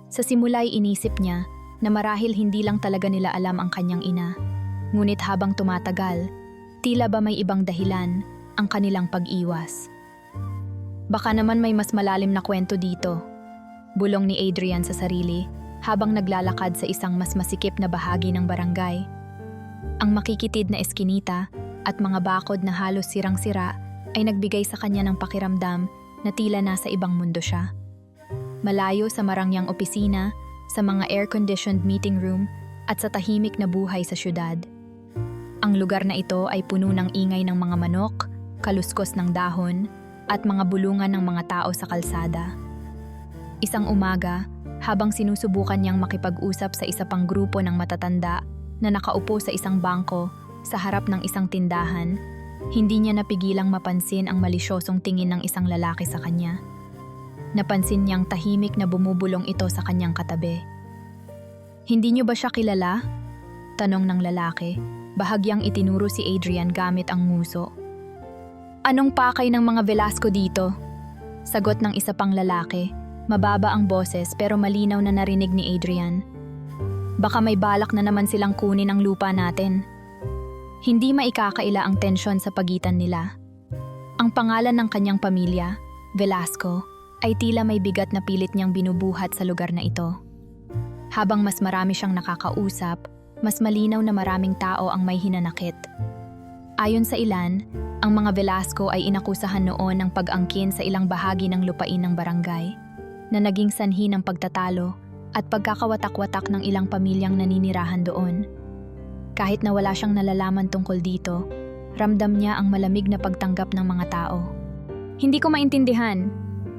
Sa simula'y inisip niya na marahil hindi lang talaga nila alam ang kanyang ina. Ngunit habang tumatagal, tila ba may ibang dahilan ang kanilang pag-iwas. "Baka naman may mas malalim na kwento dito," bulong ni Adrian sa sarili habang naglalakad sa isang mas masikip na bahagi ng barangay. Ang makikitid na eskinita at mga bakod na halos sirang-sira ay nagbigay sa kanya ng pakiramdam na tila nasa ibang mundo siya. Malayo sa marangyang opisina, sa mga air-conditioned meeting room at sa tahimik na buhay sa syudad. Ang lugar na ito ay puno ng ingay ng mga manok, kaluskos ng dahon, at mga bulungan ng mga tao sa kalsada. Isang umaga, habang sinusubukan niyang makipag-usap sa isa pang grupo ng matatanda na nakaupo sa isang bangko sa harap ng isang tindahan, hindi niya napigilang mapansin ang malisyosong tingin ng isang lalaki sa kanya. Napansin niyang tahimik na bumubulong ito sa kanyang katabi. "Hindi niyo ba siya kilala?" tanong ng lalaki, bahagyang itinuro si Adrian gamit ang nguso. "Anong pakay ng mga Velasco dito?" sagot ng isa pang lalaki. Mababa ang boses pero malinaw na narinig ni Adrian. "Baka may balak na naman silang kunin ang lupa natin." Hindi maikakaila ang tensyon sa pagitan nila. Ang pangalan ng kanyang pamilya, Velasco, ay tila may bigat na pilit niyang binubuhat sa lugar na ito. Habang mas marami siyang nakakausap, mas malinaw na maraming tao ang may hinanakit. Ayon sa ilan, ang mga Velasco ay inakusahan noon ng pag-angkin sa ilang bahagi ng lupain ng barangay, na naging sanhi ng pagtatalo at pagkakawatak-watak ng ilang pamilyang naninirahan doon. Kahit na wala siyang nalalaman tungkol dito, ramdam niya ang malamig na pagtanggap ng mga tao. "Hindi ko maintindihan,"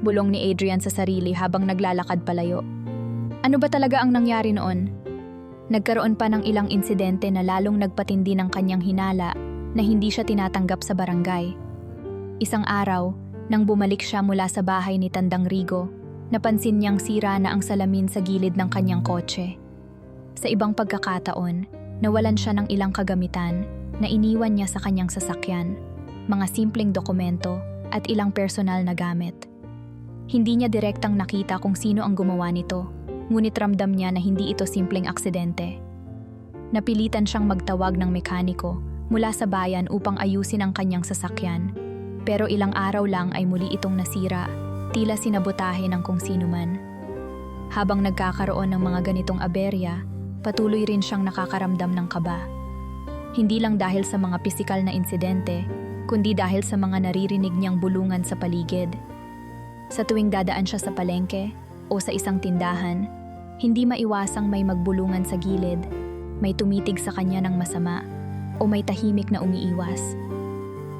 bulong ni Adrian sa sarili habang naglalakad palayo. Ano ba talaga ang nangyari noon? Nagkaroon pa ng ilang insidente na lalong nagpatindi ng kanyang hinala na hindi siya tinatanggap sa barangay. Isang araw, nang bumalik siya mula sa bahay ni Tandang Rigo, napansin niyang sira na ang salamin sa gilid ng kanyang kotse. Sa ibang pagkakataon, nawalan siya ng ilang kagamitan na iniwan niya sa kanyang sasakyan, mga simpleng dokumento at ilang personal na gamit. Hindi niya direktang nakita kung sino ang gumawa nito, ngunit ramdam niya na hindi ito simpleng aksidente. Napilitan siyang magtawag ng mekaniko mula sa bayan upang ayusin ang kanyang sasakyan, pero ilang araw lang ay muli itong nasira, tila sinabotahe ng kung sino man. Habang nagkakaroon ng mga ganitong aberya, patuloy rin siyang nakakaramdam ng kaba. Hindi lang dahil sa mga pisikal na insidente, kundi dahil sa mga naririnig niyang bulungan sa paligid. Sa tuwing dadaan siya sa palengke o sa isang tindahan, hindi maiwasang may magbulungan sa gilid, may tumitig sa kanya ng masama, o may tahimik na umiiwas.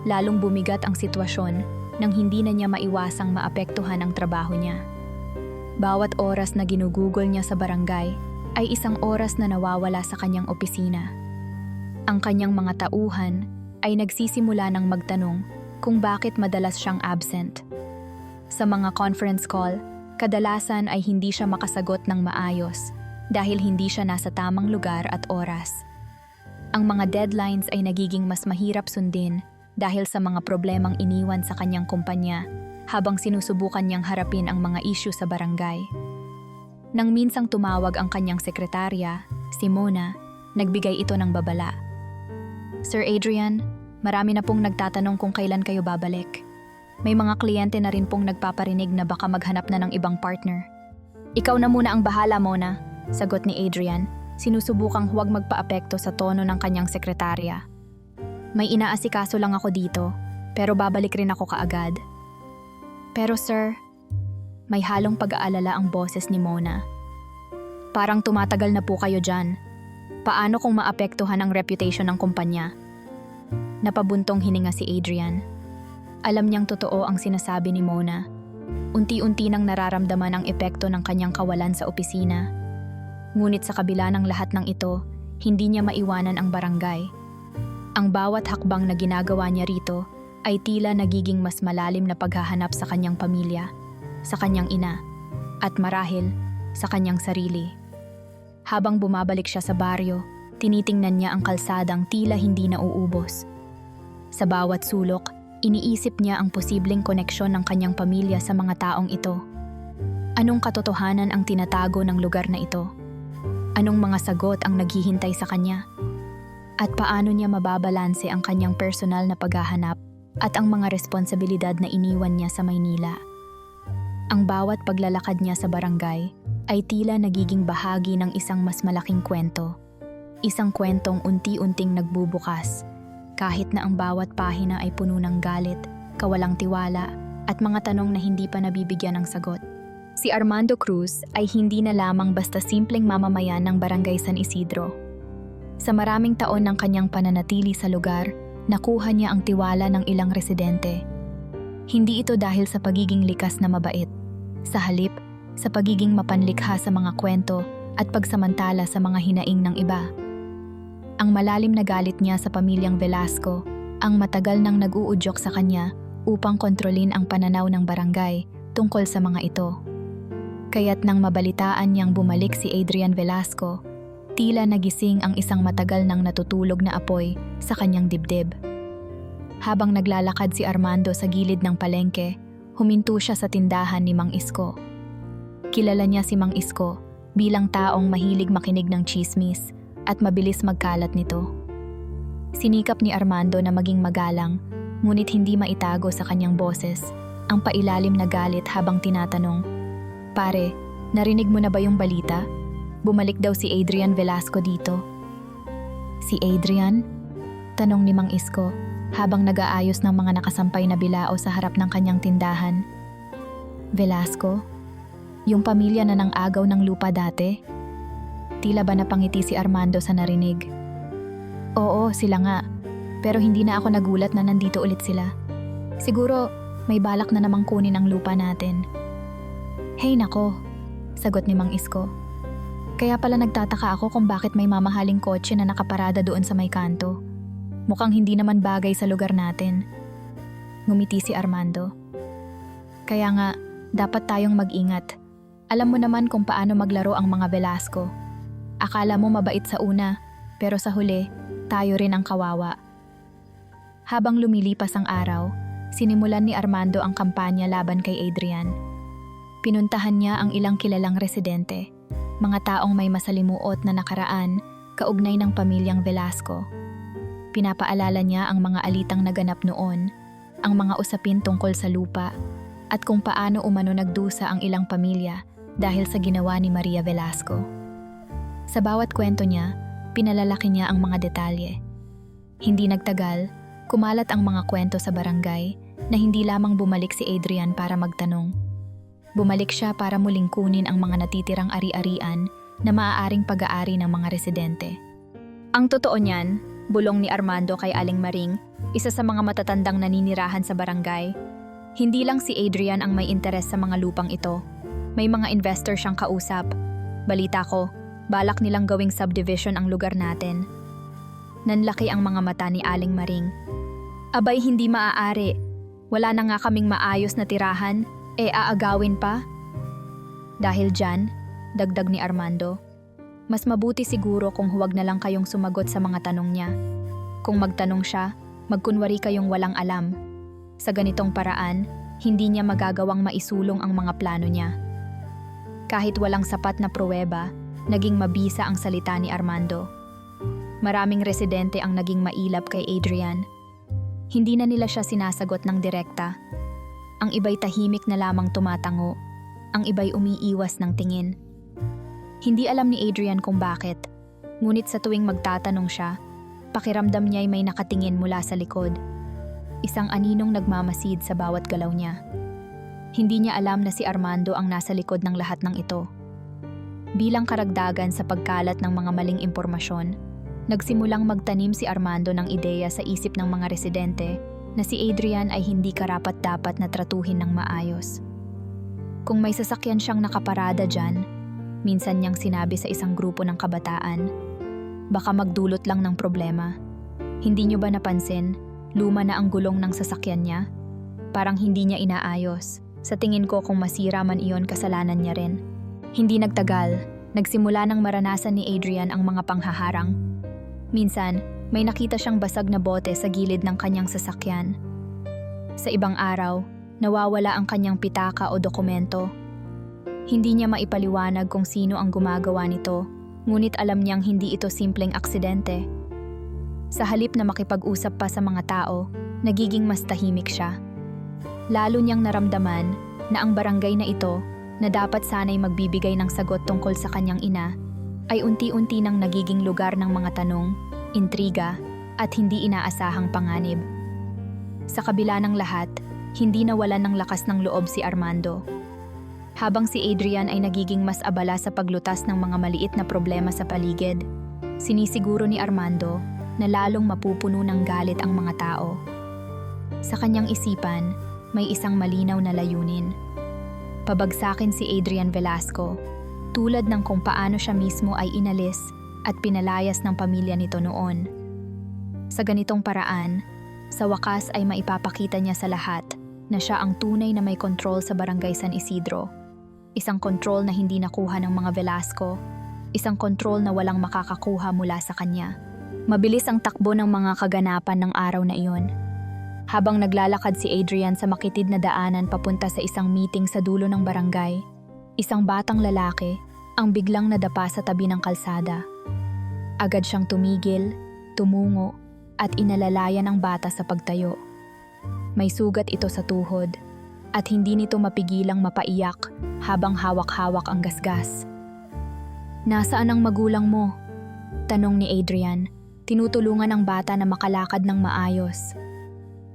Lalong bumigat ang sitwasyon nang hindi na niya maiwasang maapektuhan ang trabaho niya. Bawat oras na ginugugol niya sa barangay ay isang oras na nawawala sa kanyang opisina. Ang kanyang mga tauhan ay nagsisimula ng magtanong kung bakit madalas siyang absent. Sa mga conference call, kadalasan ay hindi siya makasagot ng maayos dahil hindi siya nasa tamang lugar at oras. Ang mga deadlines ay nagiging mas mahirap sundin dahil sa mga problemang iniwan sa kanyang kumpanya habang sinusubukan niyang harapin ang mga issue sa barangay. Nang minsang tumawag ang kanyang sekretarya, si Mona, nagbigay ito ng babala. "Sir Adrian, marami na pong nagtatanong kung kailan kayo babalik. May mga kliyente na rin pong nagpaparinig na baka maghanap na ng ibang partner." "Ikaw na muna ang bahala, Mona," sagot ni Adrian, sinusubukang huwag magpaapekto sa tono ng kanyang sekretarya. "May inaasikaso lang ako dito, pero babalik rin ako kaagad." "Pero sir," may halong pag-aalala ang boses ni Mona. "Parang tumatagal na po kayo dyan. Paano kung maapektuhan ang reputation ng kumpanya?" Napabuntong hininga si Adrian. Alam niyang totoo ang sinasabi ni Mona. Unti-unti nang nararamdaman ang epekto ng kanyang kawalan sa opisina. Ngunit sa kabila ng lahat ng ito, hindi niya maiwanan ang barangay. Ang bawat hakbang na ginagawa niya rito ay tila nagiging mas malalim na paghahanap sa kanyang pamilya, sa kanyang ina, at marahil sa kanyang sarili. Habang bumabalik siya sa baryo, tinitingnan niya ang kalsadang tila hindi nauubos. Sa bawat sulok, iniisip niya ang posibleng koneksyon ng kanyang pamilya sa mga taong ito. Anong katotohanan ang tinatago ng lugar na ito? Anong mga sagot ang naghihintay sa kanya? At paano niya mababalanse ang kanyang personal na paghahanap at ang mga responsibilidad na iniwan niya sa Maynila? Ang bawat paglalakad niya sa barangay ay tila nagiging bahagi ng isang mas malaking kwento. Isang kwentong unti-unting nagbubukas, kahit na ang bawat pahina ay puno ng galit, kawalang tiwala, at mga tanong na hindi pa nabibigyan ng sagot. Si Armando Cruz ay hindi na lamang basta simpleng mamamayan ng Barangay San Isidro. Sa maraming taon ng kanyang pananatili sa lugar, nakuha niya ang tiwala ng ilang residente. Hindi ito dahil sa pagiging likas na mabait. Sa halip, sa pagiging mapanlikha sa mga kwento at pagsamantala sa mga hinaing ng iba. Ang malalim na galit niya sa pamilyang Velasco, ang matagal nang nag-uudyok sa kanya upang kontrolin ang pananaw ng barangay tungkol sa mga ito. Kaya't nang mabalitaan niyang bumalik si Adrian Velasco, tila nagising ang isang matagal nang natutulog na apoy sa kanyang dibdib. Habang naglalakad si Armando sa gilid ng palengke, huminto siya sa tindahan ni Mang Isko. Kilala niya si Mang Isko bilang taong mahilig makinig ng tsismis at mabilis magkalat nito. Sinikap ni Armando na maging magalang ngunit hindi maitago sa kanyang boses ang pailalim na galit habang tinatanong, "Pare, narinig mo na ba yung balita? Bumalik daw si Adrian Velasco dito." "Si Adrian?" tanong ni Mang Isko habang nag-aayos ng mga nakasampay na bilao sa harap ng kanyang tindahan. "Velasco? Yung pamilya na nang-agaw ng lupa dati?" Tila ba napangiti si Armando sa narinig. "Oo, sila nga. Pero hindi na ako nagulat na nandito ulit sila. Siguro may balak na namang kunin ang lupa natin." "Hey nako," sagot ni Mang Isko. "Kaya pala nagtataka ako kung bakit may mamahaling kotse na nakaparada doon sa may kanto. Mukhang hindi naman bagay sa lugar natin." Ngumiti si Armando. "Kaya nga, dapat tayong mag-ingat. Alam mo naman kung paano maglaro ang mga Velasco. Akala mo mabait sa una, pero sa huli, tayo rin ang kawawa." Habang lumilipas ang araw, sinimulan ni Armando ang kampanya laban kay Adrian. Pinuntahan niya ang ilang kilalang residente, mga taong may masalimuot na nakaraan kaugnay ng pamilyang Velasco. Pinapaalala niya ang mga alitang naganap noon, ang mga usapin tungkol sa lupa, at kung paano umano nagdusa ang ilang pamilya dahil sa ginawa ni Maria Velasco. Sa bawat kwento niya, pinalalaki niya ang mga detalye. Hindi nagtagal, kumalat ang mga kwento sa barangay na hindi lamang bumalik si Adrian para magtanong. Bumalik siya para muling kunin ang mga natitirang ari-arian na maaaring pag-aari ng mga residente. Ang totoo niyan, bulong ni Armando kay Aling Maring, isa sa mga matatandang naninirahan sa barangay. Hindi lang si Adrian ang may interes sa mga lupang ito. May mga investor siyang kausap. Balita ko, balak nilang gawing subdivision ang lugar natin. Nanlaki ang mga mata ni Aling Maring. "Abay, hindi maaari. Wala na nga kaming maayos na tirahan, aagawin pa?" Dahil dyan, dagdag ni Armando, mas mabuti siguro kung huwag na lang kayong sumagot sa mga tanong niya. Kung magtanong siya, magkunwari kayong walang alam. Sa ganitong paraan, hindi niya magagawang maisulong ang mga plano niya. Kahit walang sapat na pruweba, naging mabisa ang salita ni Armando. Maraming residente ang naging mailap kay Adrian. Hindi na nila siya sinasagot ng direkta. Ang iba'y tahimik na lamang tumatango, ang iba'y umiiwas ng tingin. Hindi alam ni Adrian kung bakit, ngunit sa tuwing magtatanong siya, pakiramdam niya'y may nakatingin mula sa likod. Isang aninong nagmamasid sa bawat galaw niya. Hindi niya alam na si Armando ang nasa likod ng lahat ng ito. Bilang karagdagan sa pagkalat ng mga maling impormasyon, nagsimulang magtanim si Armando ng ideya sa isip ng mga residente na si Adrian ay hindi karapat-dapat na tratuhin ng maayos. Kung may sasakyan siyang nakaparada dyan, minsan niyang sinabi sa isang grupo ng kabataan, "Baka magdulot lang ng problema. Hindi niyo ba napansin, luma na ang gulong ng sasakyan niya? Parang hindi niya inaayos. Sa tingin ko kung masira man iyon, kasalanan niya rin." Hindi nagtagal, nagsimula ng maranasan ni Adrian ang mga panghaharang. Minsan, may nakita siyang basag na bote sa gilid ng kanyang sasakyan. Sa ibang araw, nawawala ang kanyang pitaka o dokumento. Hindi niya maipaliwanag kung sino ang gumagawa nito, ngunit alam niyang hindi ito simpleng aksidente. Sa halip na makipag-usap pa sa mga tao, nagiging mas tahimik siya. Lalo niyang naramdaman na ang barangay na ito, na dapat sana'y magbibigay ng sagot tungkol sa kanyang ina, ay unti-unti nang nagiging lugar ng mga tanong, intriga, at hindi inaasahang panganib. Sa kabila ng lahat, hindi nawalan ng lakas ng loob si Armando. Habang si Adrian ay nagiging mas abala sa paglutas ng mga maliit na problema sa paligid, sinisiguro ni Armando na lalong mapupuno ng galit ang mga tao. Sa kanyang isipan, may isang malinaw na layunin. Pabagsakin si Adrian Velasco, tulad ng kung paano siya mismo ay inalis at pinalayas ng pamilya nito noon. Sa ganitong paraan, sa wakas ay maipapakita niya sa lahat na siya ang tunay na may kontrol sa Barangay San Isidro. Isang kontrol na hindi nakuha ng mga Velasco, isang kontrol na walang makakakuha mula sa kanya. Mabilis ang takbo ng mga kaganapan ng araw na iyon. Habang naglalakad si Adrian sa makitid na daanan papunta sa isang meeting sa dulo ng barangay, isang batang lalaki ang biglang nadapa sa tabi ng kalsada. Agad siyang tumigil, tumungo, at inalalayan ang bata sa pagtayo. May sugat ito sa tuhod at hindi nito mapigilang mapaiyak habang hawak-hawak ang gasgas. "Nasaan ang magulang mo?" tanong ni Adrian, tinutulungan ang bata na makalakad ng maayos.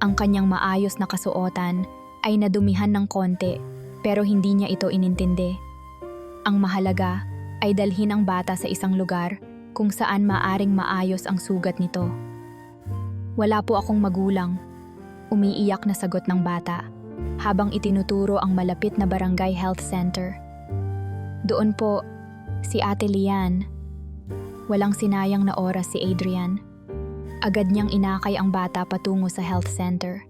Ang kanyang maayos na kasuotan ay nadumihan ng konti pero hindi niya ito inintindi. Ang mahalaga ay dalhin ang bata sa isang lugar kung saan maaring maayos ang sugat nito. "Wala po akong magulang," umiiyak na sagot ng bata habang itinuturo ang malapit na barangay health center. "Doon po, si Ate Lian." Walang sinayang na oras si Adrian. Agad niyang inakay ang bata patungo sa health center.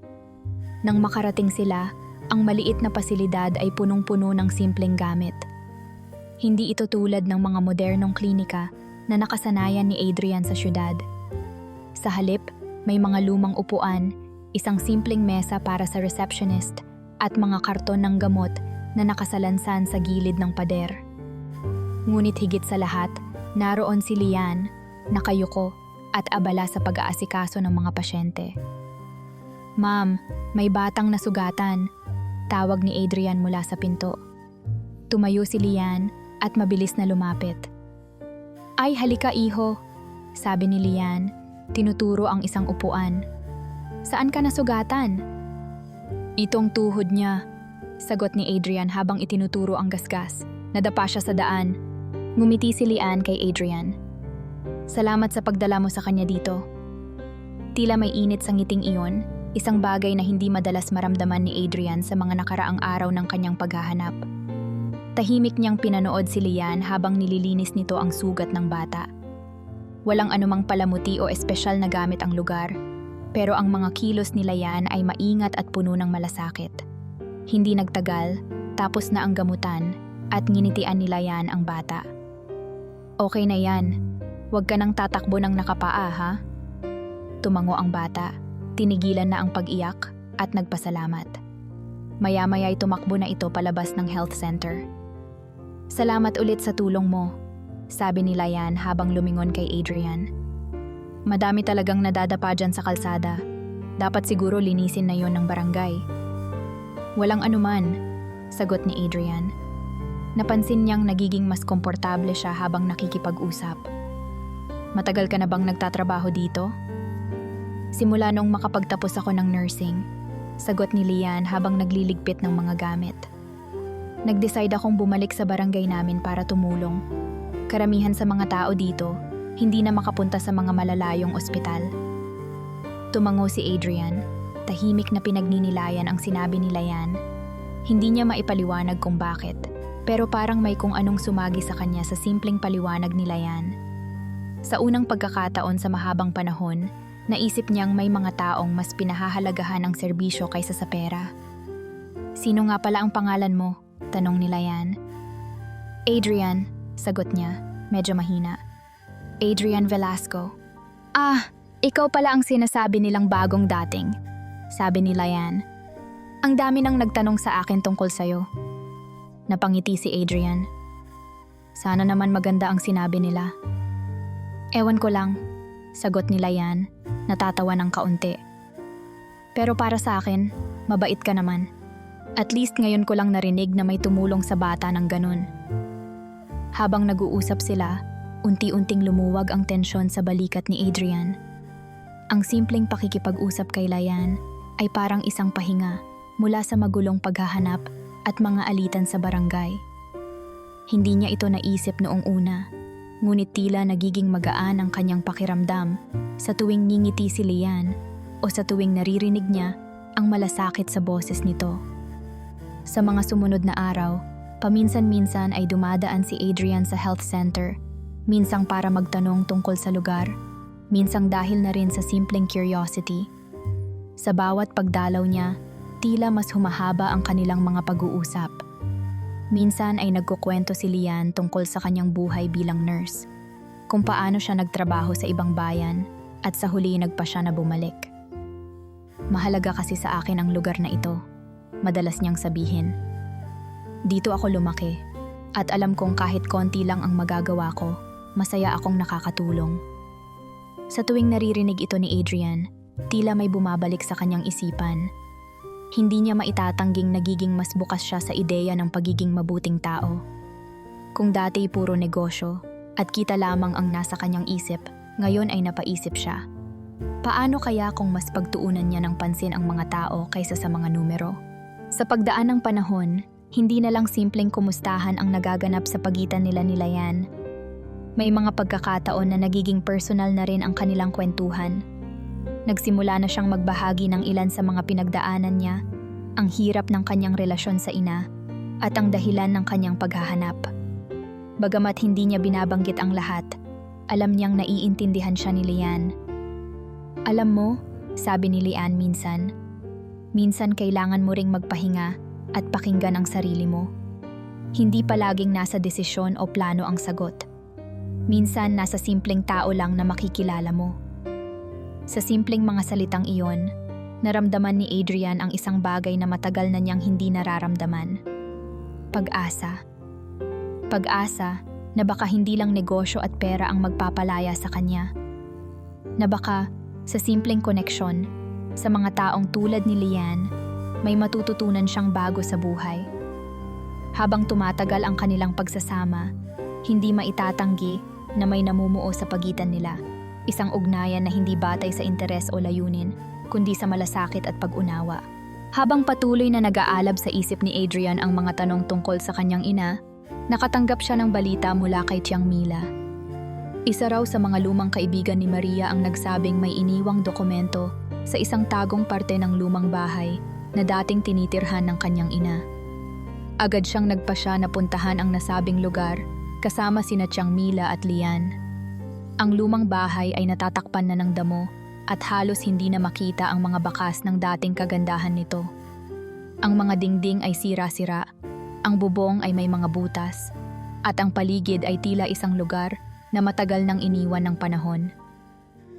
Nang makarating sila, ang maliit na pasilidad ay punong-puno ng simpleng gamit. Hindi ito tulad ng mga modernong klinika na nakasanayan ni Adrian sa syudad. Sa halip, may mga lumang upuan, isang simpleng mesa para sa receptionist, at mga karton ng gamot na nakasalansan sa gilid ng pader. Ngunit higit sa lahat, naroon si Lian, nakayuko at abala sa pag-aasikaso ng mga pasyente. "Ma'am, may batang nasugatan," tawag ni Adrian mula sa pinto. Tumayo si Lian at mabilis na lumapit. "Ay, halika iho," sabi ni Lian, tinuturo ang isang upuan. "Saan ka nasugatan?" "Itong tuhod niya," sagot ni Adrian habang itinuturo ang gasgas. "Nadapa siya sa daan." Ngumiti si Lian kay Adrian. "Salamat sa pagdala mo sa kanya dito." Tila may init sa ngiting iyon, isang bagay na hindi madalas maramdaman ni Adrian sa mga nakaraang araw ng kanyang paghahanap. Tahimik niyang pinanood si Lian habang nililinis nito ang sugat ng bata. Walang anumang palamuti o espesyal na gamit ang lugar, pero ang mga kilos ni Lian ay maingat at puno ng malasakit. Hindi nagtagal, tapos na ang gamutan at nginitian ni Lian ang bata. "Okay na yan. Huwag ka nang tatakbo ng nakapaa, ha?" Tumango ang bata, tinigilan na ang pag-iyak at nagpasalamat. Maya-maya'y tumakbo na ito palabas ng health center. "Salamat ulit sa tulong mo," sabi ni Lian habang lumingon kay Adrian. "Madami talagang nadadapa dyan sa kalsada. Dapat siguro linisin na yon ng barangay." "Walang anuman," sagot ni Adrian. Napansin niyang nagiging mas komportable siya habang nakikipag-usap. "Matagal ka na bang nagtatrabaho dito?" "Simula nung makapagtapos ako ng nursing," sagot ni Lian habang nagliligpit ng mga gamit. "Nag-decide akong bumalik sa barangay namin para tumulong. Karamihan sa mga tao dito, hindi na makapunta sa mga malalayong ospital." Tumango si Adrian, tahimik na pinagninilayan ang sinabi ni Lian. Hindi niya maipaliwanag kung bakit, pero parang may kung anong sumagi sa kanya sa simpleng paliwanag ni Lian. Sa unang pagkakataon sa mahabang panahon, naisip niyang may mga taong mas pinahahalagahan ang serbisyo kaysa sa pera. "Sino nga pala ang pangalan mo?" tanong ni Lian. "Adrian," sagot niya, medyo mahina. "Adrian Velasco." "Ah, ikaw pala ang sinasabi nilang bagong dating," sabi ni Lian. "Ang dami nang nagtanong sa akin tungkol sa'yo." Napangiti si Adrian. "Sana naman maganda ang sinabi nila." "Ewan ko lang," sagot ni Lian, natatawa ng kaunti. "Pero para sa akin, mabait ka naman. At least ngayon ko lang narinig na may tumulong sa bata ng ganun." Habang nag-uusap sila, unti-unting lumuwag ang tensyon sa balikat ni Adrian. Ang simpleng pakikipag-usap kay Lian ay parang isang pahinga mula sa magulong paghahanap at mga alitan sa barangay. Hindi niya ito naisip noong una, ngunit tila nagiging magaan ang kanyang pakiramdam sa tuwing ngingiti si Lian o sa tuwing naririnig niya ang malasakit sa boses nito. Sa mga sumunod na araw, paminsan-minsan ay dumadaan si Adrian sa health center, minsang para magtanong tungkol sa lugar, minsang dahil na rin sa simpleng curiosity. Sa bawat pagdalaw niya, tila mas humahaba ang kanilang mga pag-uusap. Minsan ay nagkukwento si Lian tungkol sa kanyang buhay bilang nurse, kung paano siya nagtrabaho sa ibang bayan at sa huli nagpa siya na bumalik. "Mahalaga kasi sa akin ang lugar na ito," madalas niyang sabihin. "Dito ako lumaki at alam kong kahit konti lang ang magagawa ko, masaya akong nakakatulong." Sa tuwing naririnig ito ni Adrian, tila may bumabalik sa kanyang isipan, hindi niya maitatangging nagiging mas bukas siya sa ideya ng pagiging mabuting tao. Kung dati puro negosyo at kita lamang ang nasa kanyang isip, ngayon ay napaisip siya. Paano kaya kung mas pagtuunan niya ng pansin ang mga tao kaysa sa mga numero? Sa pagdaan ng panahon, hindi na lang simpleng kumustahan ang nagaganap sa pagitan nila ni Lian. May mga pagkakataon na nagiging personal na rin ang kanilang kwentuhan. Nagsimula na siyang magbahagi ng ilan sa mga pinagdaanan niya, ang hirap ng kanyang relasyon sa ina, at ang dahilan ng kanyang paghahanap. Bagamat hindi niya binabanggit ang lahat, alam niyang naiintindihan siya ni Lian. Alam mo, sabi ni Lian minsan kailangan mo ring magpahinga at pakinggan ang sarili mo. Hindi palaging nasa desisyon o plano ang sagot. Minsan nasa simpleng tao lang na makikilala mo. Sa simpleng mga salitang iyon, naramdaman ni Adrian ang isang bagay na matagal na niyang hindi nararamdaman. Pag-asa. Pag-asa na baka hindi lang negosyo at pera ang magpapalaya sa kanya. Na baka sa simpleng koneksyon, sa mga taong tulad ni Lian, may matututunan siyang bago sa buhay. Habang tumatagal ang kanilang pagsasama, hindi maitatanggi na may namumuo sa pagitan nila. Isang ugnayan na hindi batay sa interes o layunin, kundi sa malasakit at pag-unawa. Habang patuloy na nag-aalab sa isip ni Adrian ang mga tanong tungkol sa kanyang ina, nakatanggap siya ng balita mula kay Tiang Mila. Isa raw sa mga lumang kaibigan ni Maria ang nagsabing may iniwang dokumento sa isang tagong parte ng lumang bahay na dating tinitirhan ng kanyang ina. Agad siyang nagpasya na puntahan ang nasabing lugar kasama sina Tiang Mila at Lian. Ang lumang bahay ay natatakpan na ng damo at halos hindi na makita ang mga bakas ng dating kagandahan nito. Ang mga dingding ay sira-sira, ang bubong ay may mga butas, at ang paligid ay tila isang lugar na matagal nang iniwan ng panahon.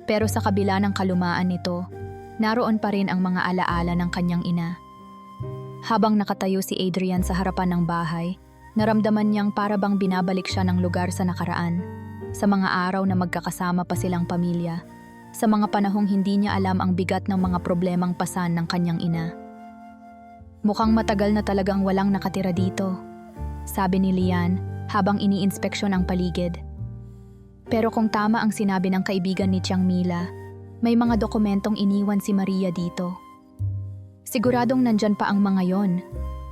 Pero sa kabila ng kalumaan nito, naroon pa rin ang mga alaala ng kanyang ina. Habang nakatayo si Adrian sa harapan ng bahay, naramdaman niyang para bang binabalik siya ng lugar sa nakaraan, sa mga araw na magkakasama pa silang pamilya, sa mga panahong hindi niya alam ang bigat ng mga problemang pasan ng kanyang ina. Mukhang matagal na talagang walang nakatira dito, sabi ni Lian habang iniinspeksyon ang paligid. Pero kung tama ang sinabi ng kaibigan ni Tiang Mila, may mga dokumentong iniwan si Maria dito. Siguradong nandyan pa ang mga yon,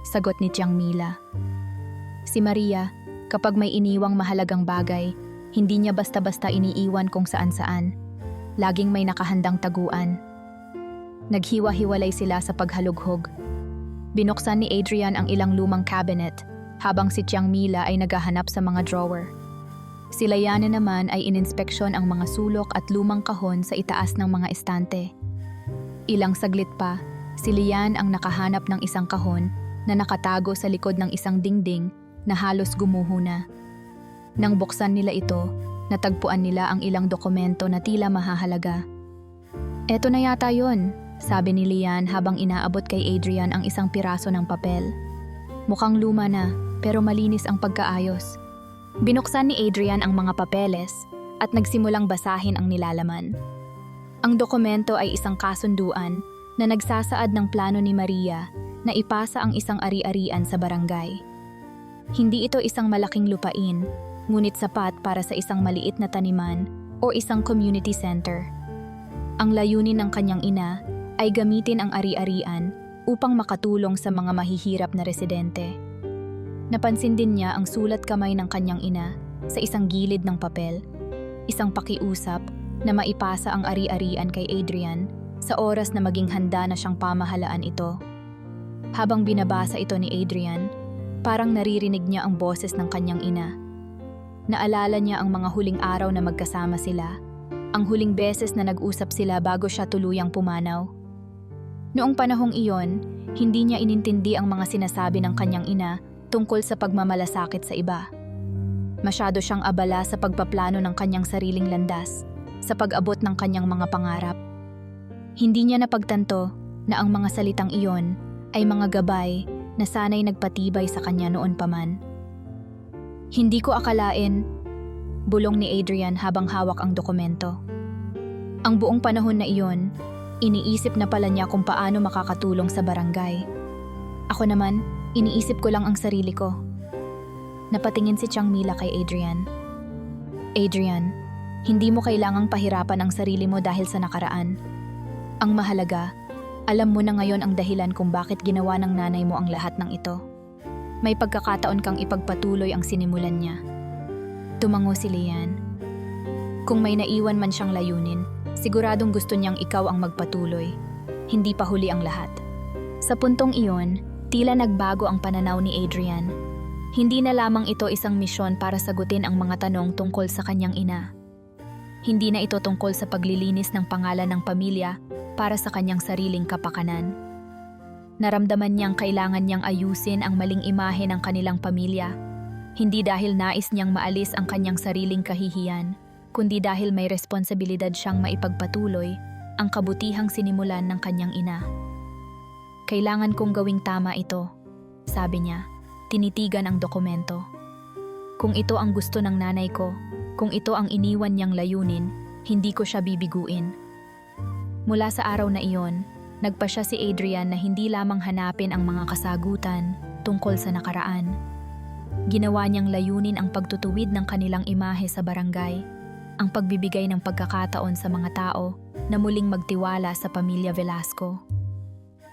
sagot ni Tiang Mila. Si Maria, kapag may iniwang mahalagang bagay, hindi niya basta-basta iniiwan kung saan-saan. Laging may nakahandang taguan. Naghiwa-hiwalay sila sa paghalughog. Binuksan ni Adrian ang ilang lumang cabinet, habang si Tiang Mila ay naghahanap sa mga drawer. Si Lian naman ay ininspeksyon ang mga sulok at lumang kahon sa itaas ng mga estante. Ilang saglit pa, si Lian ang nakahanap ng isang kahon na nakatago sa likod ng isang dingding na halos gumuho na. Nang buksan nila ito, natagpuan nila ang ilang dokumento na tila mahahalaga. Eto na yata yon, sabi ni Lian habang inaabot kay Adrian ang isang piraso ng papel. Mukhang luma na, pero malinis ang pagkaayos. Binuksan ni Adrian ang mga papeles at nagsimulang basahin ang nilalaman. Ang dokumento ay isang kasunduan na nagsasaad ng plano ni Maria na ipasa ang isang ari-arian sa barangay. Hindi ito isang malaking lupain, ngunit sapat para sa isang maliit na taniman o isang community center. Ang layunin ng kanyang ina ay gamitin ang ari-arian upang makatulong sa mga mahihirap na residente. Napansin din niya ang sulat kamay ng kanyang ina sa isang gilid ng papel, isang pakiusap na maipasa ang ari-arian kay Adrian sa oras na maging handa na siyang pamahalaan ito. Habang binabasa ito ni Adrian, parang naririnig niya ang boses ng kanyang ina. Naalala niya ang mga huling araw na magkasama sila, ang huling beses na nag-usap sila bago siya tuluyang pumanaw. Noong panahong iyon, hindi niya inintindi ang mga sinasabi ng kanyang ina tungkol sa pagmamalasakit sa iba. Masyado siyang abala sa pagpaplano ng kanyang sariling landas, sa pag-abot ng kanyang mga pangarap. Hindi niya napagtanto na ang mga salitang iyon ay mga gabay na sana'y nagpatibay sa kanya noon pa man. Hindi ko akalain, bulong ni Adrian habang hawak ang dokumento. Ang buong panahon na iyon, Iniisip na pala niya kung paano makakatulong sa barangay. Ako naman, iniisip ko lang ang sarili ko. Napatingin si Chang Mila kay Adrian. Adrian, hindi mo kailangang pahirapan ang sarili mo dahil sa nakaraan. Ang mahalaga, alam mo na ngayon ang dahilan kung bakit ginawa ng nanay mo ang lahat ng ito. May pagkakataon kang ipagpatuloy ang sinimulan niya. Tumango si Lian. Kung may naiwan man siyang layunin, siguradong gusto niyang ikaw ang magpatuloy. Hindi pa huli ang lahat. Sa puntong iyon, tila nagbago ang pananaw ni Adrian. Hindi na lamang ito isang misyon para sagutin ang mga tanong tungkol sa kanyang ina. Hindi na ito tungkol sa paglilinis ng pangalan ng pamilya para sa kanyang sariling kapakanan. Naramdaman niyang kailangan niyang ayusin ang maling imahe ng kanilang pamilya, hindi dahil nais niyang maalis ang kanyang sariling kahihiyan, kundi dahil may responsibilidad siyang maipagpatuloy ang kabutihang sinimulan ng kanyang ina. Kailangan kong gawing tama ito, sabi niya, tinitigan ang dokumento. Kung ito ang gusto ng nanay ko, kung ito ang iniwan niyang layunin, hindi ko siya bibiguin. Mula sa araw na iyon, nagpasya si Adrian na hindi lamang hanapin ang mga kasagutan tungkol sa nakaraan. Ginawa niyang layunin ang pagtutuwid ng kanilang imahe sa barangay, ang pagbibigay ng pagkakataon sa mga tao na muling magtiwala sa pamilya Velasco.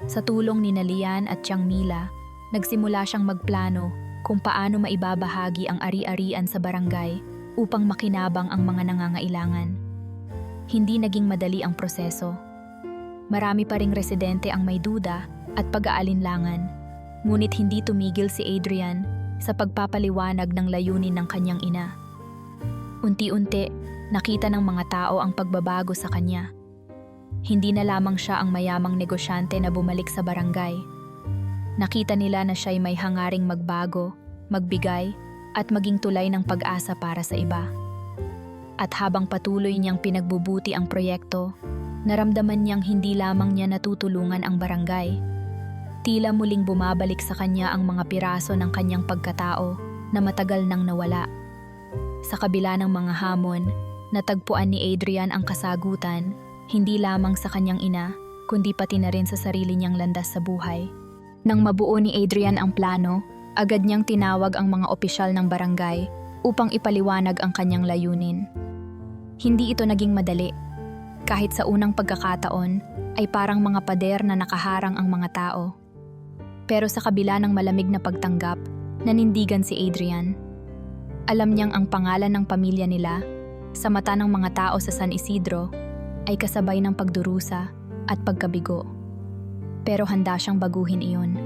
Sa tulong ni Lian at Chang Mila, nagsimula siyang magplano kung paano maibabahagi ang ari-arian sa barangay upang makinabang ang mga nangangailangan. Hindi naging madali ang proseso. Marami pa ring residente ang may duda at pag-aalinlangan, ngunit hindi tumigil si Adrian sa pagpapaliwanag ng layunin ng kanyang ina. Unti-unti, nakita ng mga tao ang pagbabago sa kanya. Hindi na lamang siya ang mayamang negosyante na bumalik sa barangay. Nakita nila na siya'y may hangaring magbago, magbigay, at maging tulay ng pag-asa para sa iba. At habang patuloy niyang pinagbubuti ang proyekto, naramdaman niyang hindi lamang niya natutulungan ang barangay. Tila muling bumabalik sa kanya ang mga piraso ng kanyang pagkatao na matagal nang nawala. Sa kabila ng mga hamon, natagpuan ni Adrian ang kasagutan, hindi lamang sa kanyang ina, kundi pati na rin sa sarili niyang landas sa buhay. Nang mabuo ni Adrian ang plano, agad niyang tinawag ang mga opisyal ng barangay upang ipaliwanag ang kanyang layunin. Hindi ito naging madali. Kahit sa unang pagkakataon, ay parang mga pader na nakaharang ang mga tao. Pero sa kabila ng malamig na pagtanggap, nanindigan si Adrian. Alam niyang ang pangalan ng pamilya nila, sa mata ng mga tao sa San Isidro, ay kasabay ng pagdurusa at pagkabigo. Pero handa siyang baguhin iyon.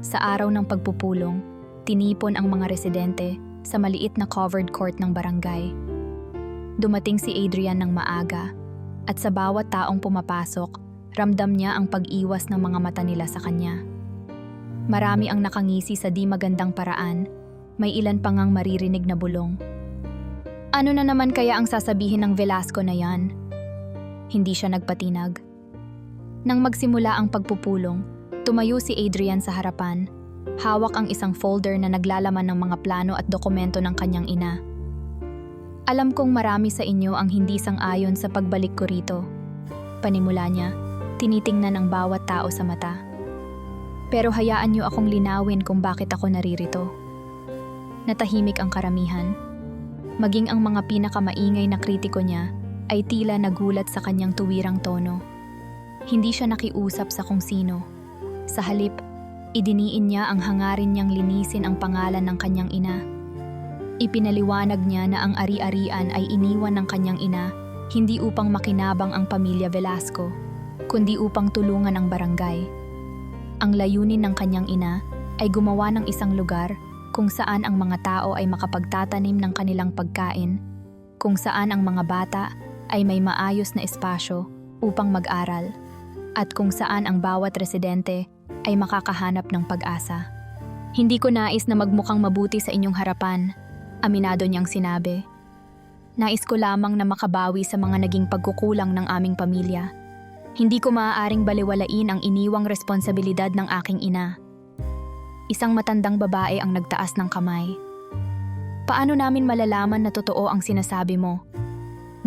Sa araw ng pagpupulong, tinipon ang mga residente sa maliit na covered court ng barangay. Dumating si Adrian ng maaga, at sa bawat taong pumapasok, ramdam niya ang pag-iwas ng mga mata nila sa kanya. Marami ang nakangisi sa di magandang paraan, may ilan pa ngang maririnig na bulong. Ano na naman kaya ang sasabihin ng Velasco na yan? Hindi siya nagpatinag. Nang magsimula ang pagpupulong, tumayo si Adrian sa harapan, hawak ang isang folder na naglalaman ng mga plano at dokumento ng kanyang ina. Alam kong marami sa inyo ang hindi sang-ayon sa pagbalik ko rito. Panimula niya, tinitingnan ang bawat tao sa mata. Pero hayaan niyo akong linawin kung bakit ako naririto. Natahimik ang karamihan. Maging ang mga pinakamaingay na kritiko niya ay tila nagulat sa kanyang tuwirang tono. Hindi siya nakiusap sa kung sino. Sa halip, idiniin niya ang hangarin niyang linisin ang pangalan ng kanyang ina. Ipinaliwanag niya na ang ari-arian ay iniwan ng kanyang ina hindi upang makinabang ang pamilya Velasco, kundi upang tulungan ang barangay. Ang layunin ng kanyang ina ay gumawa ng isang lugar kung saan ang mga tao ay makapagtatanim ng kanilang pagkain, kung saan ang mga bata ay may maayos na espasyo upang mag-aral, at kung saan ang bawat residente ay makakahanap ng pag-asa. Hindi ko nais na magmukhang mabuti sa inyong harapan, aminado niyang sinabi. Nais ko lamang na makabawi sa mga naging pagkukulang ng aming pamilya. Hindi ko maaaring baliwalain ang iniwang responsibilidad ng aking ina. Isang matandang babae ang nagtaas ng kamay. Paano namin malalaman na totoo ang sinasabi mo?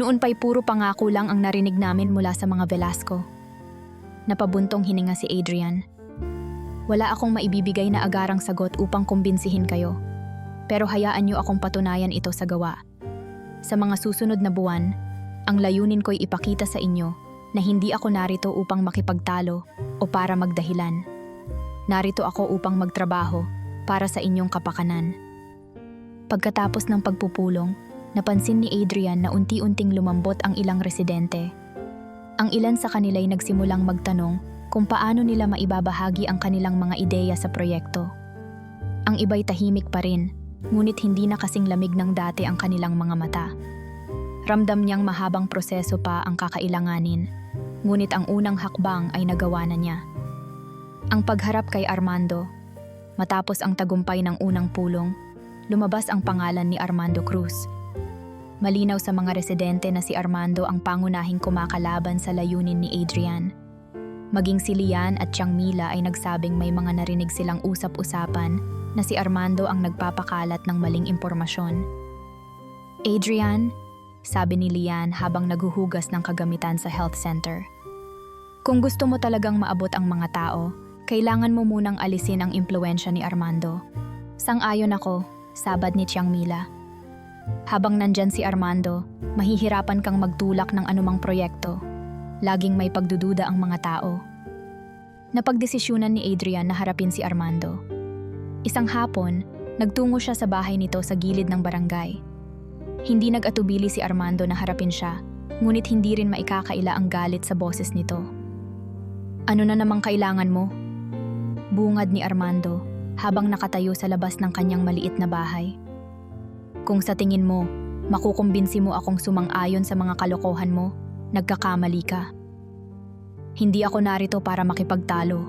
Noon pa'y puro pangako lang ang narinig namin mula sa mga Velasco. Napabuntong hininga si Adrian. Wala akong maibibigay na agarang sagot upang kumbinsihin kayo. Pero hayaan niyo akong patunayan ito sa gawa. Sa mga susunod na buwan, ang layunin ko'y ipakita sa inyo na hindi ako narito upang makipagtalo o para magdahilan. Narito ako upang magtrabaho para sa inyong kapakanan. Pagkatapos ng pagpupulong, napansin ni Adrian na unti-unting lumambot ang ilang residente. Ang ilan sa kanila'y nagsimulang magtanong kung paano nila maibabahagi ang kanilang mga ideya sa proyekto. Ang iba'y tahimik pa rin, ngunit hindi na kasing lamig ng dati ang kanilang mga mata. Ramdam niyang mahabang proseso pa ang kakailanganin, ngunit ang unang hakbang ay nagawa na niya. Ang pagharap kay Armando. Matapos ang tagumpay ng unang pulong, lumabas ang pangalan ni Armando Cruz. Malinaw sa mga residente na si Armando ang pangunahing kumakalaban sa layunin ni Adrian. Maging si Lian at Tiang Mila ay nagsabing may mga narinig silang usap-usapan na si Armando ang nagpapakalat ng maling impormasyon. Adrian, sabi ni Lian habang naghuhugas ng kagamitan sa health center. Kung gusto mo talagang maabot ang mga tao, kailangan mo munang alisin ang impluwensya ni Armando. Sang-ayon ako, sabad ni Tiang Mila. Habang nandyan si Armando, mahihirapan kang magtulak ng anumang proyekto. Laging may pagdududa ang mga tao. Napagdesisyunan ni Adrian na harapin si Armando. Isang hapon, nagtungo siya sa bahay nito sa gilid ng barangay. Hindi nag-atubili si Armando na harapin siya, ngunit hindi rin maikakaila ang galit sa boses nito. Ano na namang kailangan mo? Bungad ni Armando habang nakatayo sa labas ng kanyang maliit na bahay. Kung sa tingin mo, makukumbinsi mo akong sumang-ayon sa mga kalokohan mo, nagkakamali ka. Hindi ako narito para makipagtalo,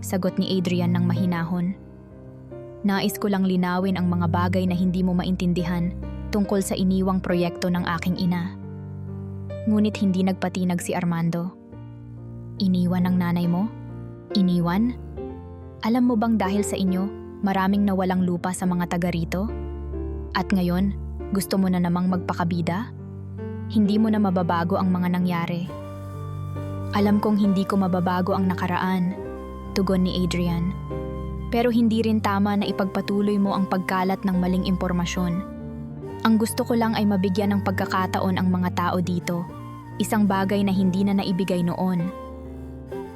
sagot ni Adrian ng mahinahon. Nais ko lang linawin ang mga bagay na hindi mo maintindihan tungkol sa iniwang proyekto ng aking ina. Ngunit hindi nagpatinag si Armando. Iniwan ng nanay mo? Iniwan? Alam mo bang dahil sa inyo, maraming nawalang lupa sa mga taga rito? At ngayon, gusto mo na namang magpakabida? Hindi mo na mababago ang mga nangyari. Alam kong hindi ko mababago ang nakaraan, tugon ni Adrian. Pero hindi rin tama na ipagpatuloy mo ang pagkalat ng maling impormasyon. Ang gusto ko lang ay mabigyan ng pagkakataon ang mga tao dito, isang bagay na hindi na naibigay noon.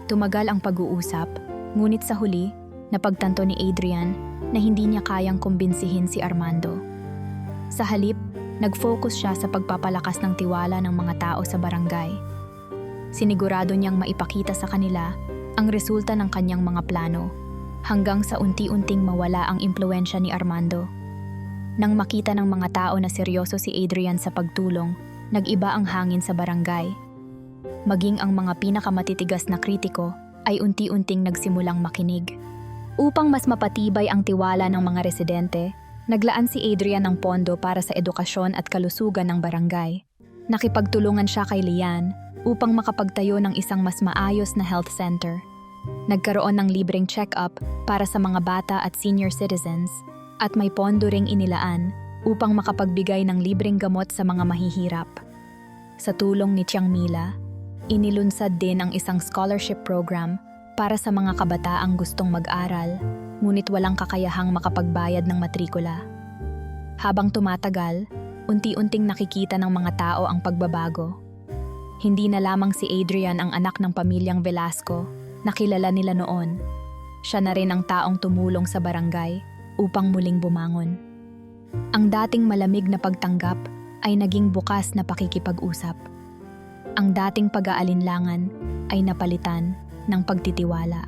Tumagal ang pag-uusap, ngunit sa huli, napagtanto ni Adrian na hindi niya kayang kumbinsihin si Armando. Sa halip, nag-focus siya sa pagpapalakas ng tiwala ng mga tao sa barangay. Sinigurado niyang maipakita sa kanila ang resulta ng kanyang mga plano, hanggang sa unti-unting mawala ang impluwensya ni Armando. Nang makita ng mga tao na seryoso si Adrian sa pagtulong, nag-iba ang hangin sa barangay. Maging ang mga pinakamatitigas na kritiko ay unti-unting nagsimulang makinig. Upang mas mapatibay ang tiwala ng mga residente, naglaan si Adrian ng pondo para sa edukasyon at kalusugan ng barangay. Nakipagtulungan siya kay Lian upang makapagtayo ng isang mas maayos na health center. Nagkaroon ng libreng check-up para sa mga bata at senior citizens at may pondo ring inilaan upang makapagbigay ng libreng gamot sa mga mahihirap. Sa tulong ni Tiang Mila, inilunsad din ang isang scholarship program para sa mga kabataang gustong mag-aral, ngunit walang kakayahang makapagbayad ng matrikula. Habang tumatagal, unti-unting nakikita ng mga tao ang pagbabago. Hindi na lamang si Adrian ang anak ng pamilyang Velasco na kilala nila noon. Siya na rin ang taong tumulong sa barangay upang muling bumangon. Ang dating malamig na pagtanggap ay naging bukas na pakikipag-usap. Ang dating pag-aalinlangan ay napalitan ng pagtitiwala.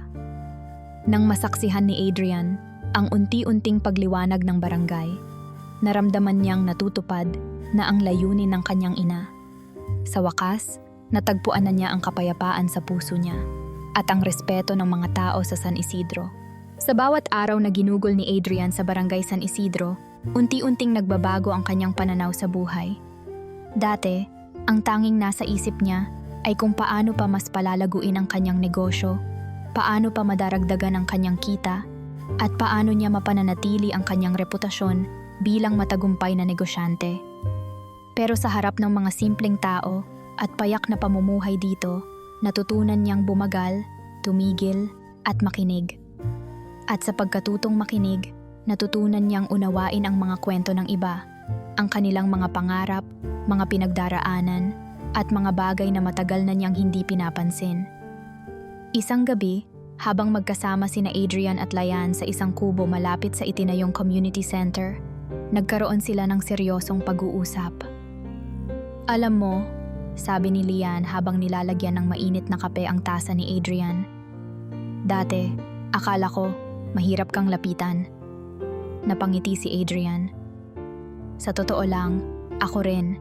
Nang masaksihan ni Adrian ang unti-unting pagliwanag ng barangay, naramdaman niyang natutupad na ang layunin ng kanyang ina. Sa wakas, natagpuan na niya ang kapayapaan sa puso niya at ang respeto ng mga tao sa San Isidro. Sa bawat araw na ginugol ni Adrian sa barangay San Isidro, unti-unting nagbabago ang kanyang pananaw sa buhay. Dati, ang tanging nasa isip niya ay kung paano pa mas palalaguin ang kanyang negosyo, paano pa madaragdagan ang kanyang kita, at paano niya mapananatili ang kanyang reputasyon bilang matagumpay na negosyante. Pero sa harap ng mga simpleng tao at payak na pamumuhay dito, natutunan niyang bumagal, tumigil, at makinig. At sa pagkatutong makinig, natutunan niyang unawain ang mga kwento ng iba, ang kanilang mga pangarap, mga pinagdaraanan, at mga bagay na matagal na niyang hindi pinapansin. Isang gabi, habang magkasama sina Adrian at Layan sa isang kubo malapit sa itinayong community center, nagkaroon sila ng seryosong pag-uusap. Alam mo, sabi ni Lian habang nilalagyan ng mainit na kape ang tasa ni Adrian, dati, akala ko, mahirap kang lapitan. Napangiti si Adrian. Sa totoo lang, ako rin.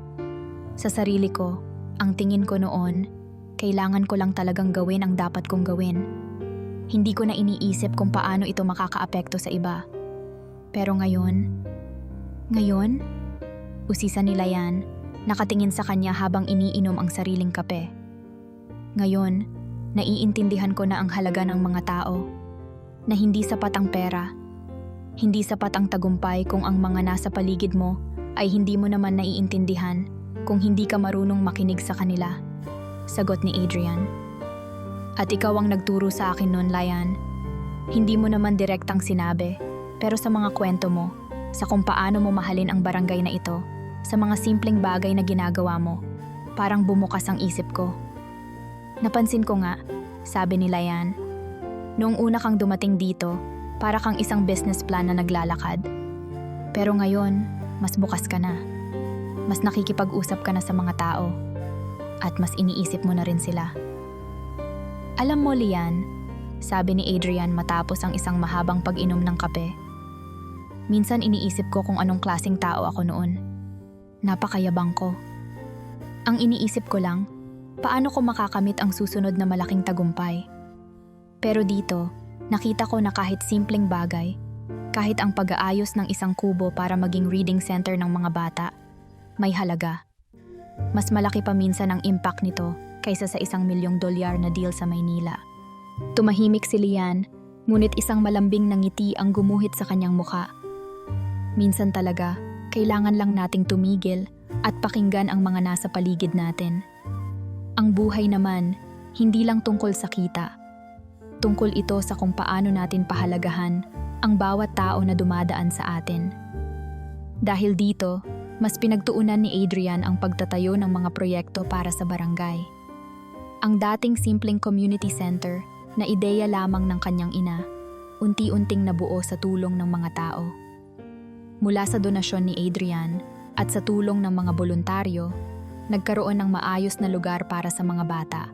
Sa sarili ko, ang tingin ko noon, kailangan ko lang talagang gawin ang dapat kong gawin. Hindi ko na iniisip kung paano ito makakaapekto sa iba. Pero ngayon? Usisa ni Layan, nakatingin sa kanya habang iniinom ang sariling kape. Ngayon, naiintindihan ko na ang halaga ng mga tao. Na hindi sapat ang pera. Hindi sapat ang tagumpay kung ang mga nasa paligid mo ay hindi mo naman naiintindihan kung hindi ka marunong makinig sa kanila. Sagot ni Adrian. At ikaw ang nagturo sa akin noon, Layan. Hindi mo naman direktang sinabi, pero sa mga kwento mo, sa kung paano mo mahalin ang barangay na ito, sa mga simpleng bagay na ginagawa mo, parang bumukas ang isip ko. Napansin ko nga, sabi ni Layan, noong una kang dumating dito, para kang isang business plan na naglalakad. Pero ngayon, mas bukas ka na. Mas nakikipag-usap ka na sa mga tao. At mas iniisip mo na rin sila. Alam mo, Lian, sabi ni Adrian matapos ang isang mahabang pag-inom ng kape. Minsan iniisip ko kung anong klaseng tao ako noon. Napakayabang ko. Ang iniisip ko lang, paano ko makakamit ang susunod na malaking tagumpay. Pero dito, nakita ko na kahit simpleng bagay, kahit ang pag-aayos ng isang kubo para maging reading center ng mga bata, may halaga. Mas malaki pa minsan ang impact nito kaysa sa $1 milyong na deal sa Maynila. Tumahimik si Lian, ngunit isang malambing na ngiti ang gumuhit sa kanyang mukha. Minsan talaga, kailangan lang nating tumigil at pakinggan ang mga nasa paligid natin. Ang buhay naman, hindi lang tungkol sa kita. Tungkol ito sa kung paano natin pahalagahan ang bawat tao na dumadaan sa atin. Dahil dito, mas pinagtuunan ni Adrian ang pagtatayo ng mga proyekto para sa barangay. Ang dating simpleng community center na ideya lamang ng kanyang ina, unti-unting nabuo sa tulong ng mga tao. Mula sa donasyon ni Adrian at sa tulong ng mga voluntaryo, nagkaroon ng maayos na lugar para sa mga bata.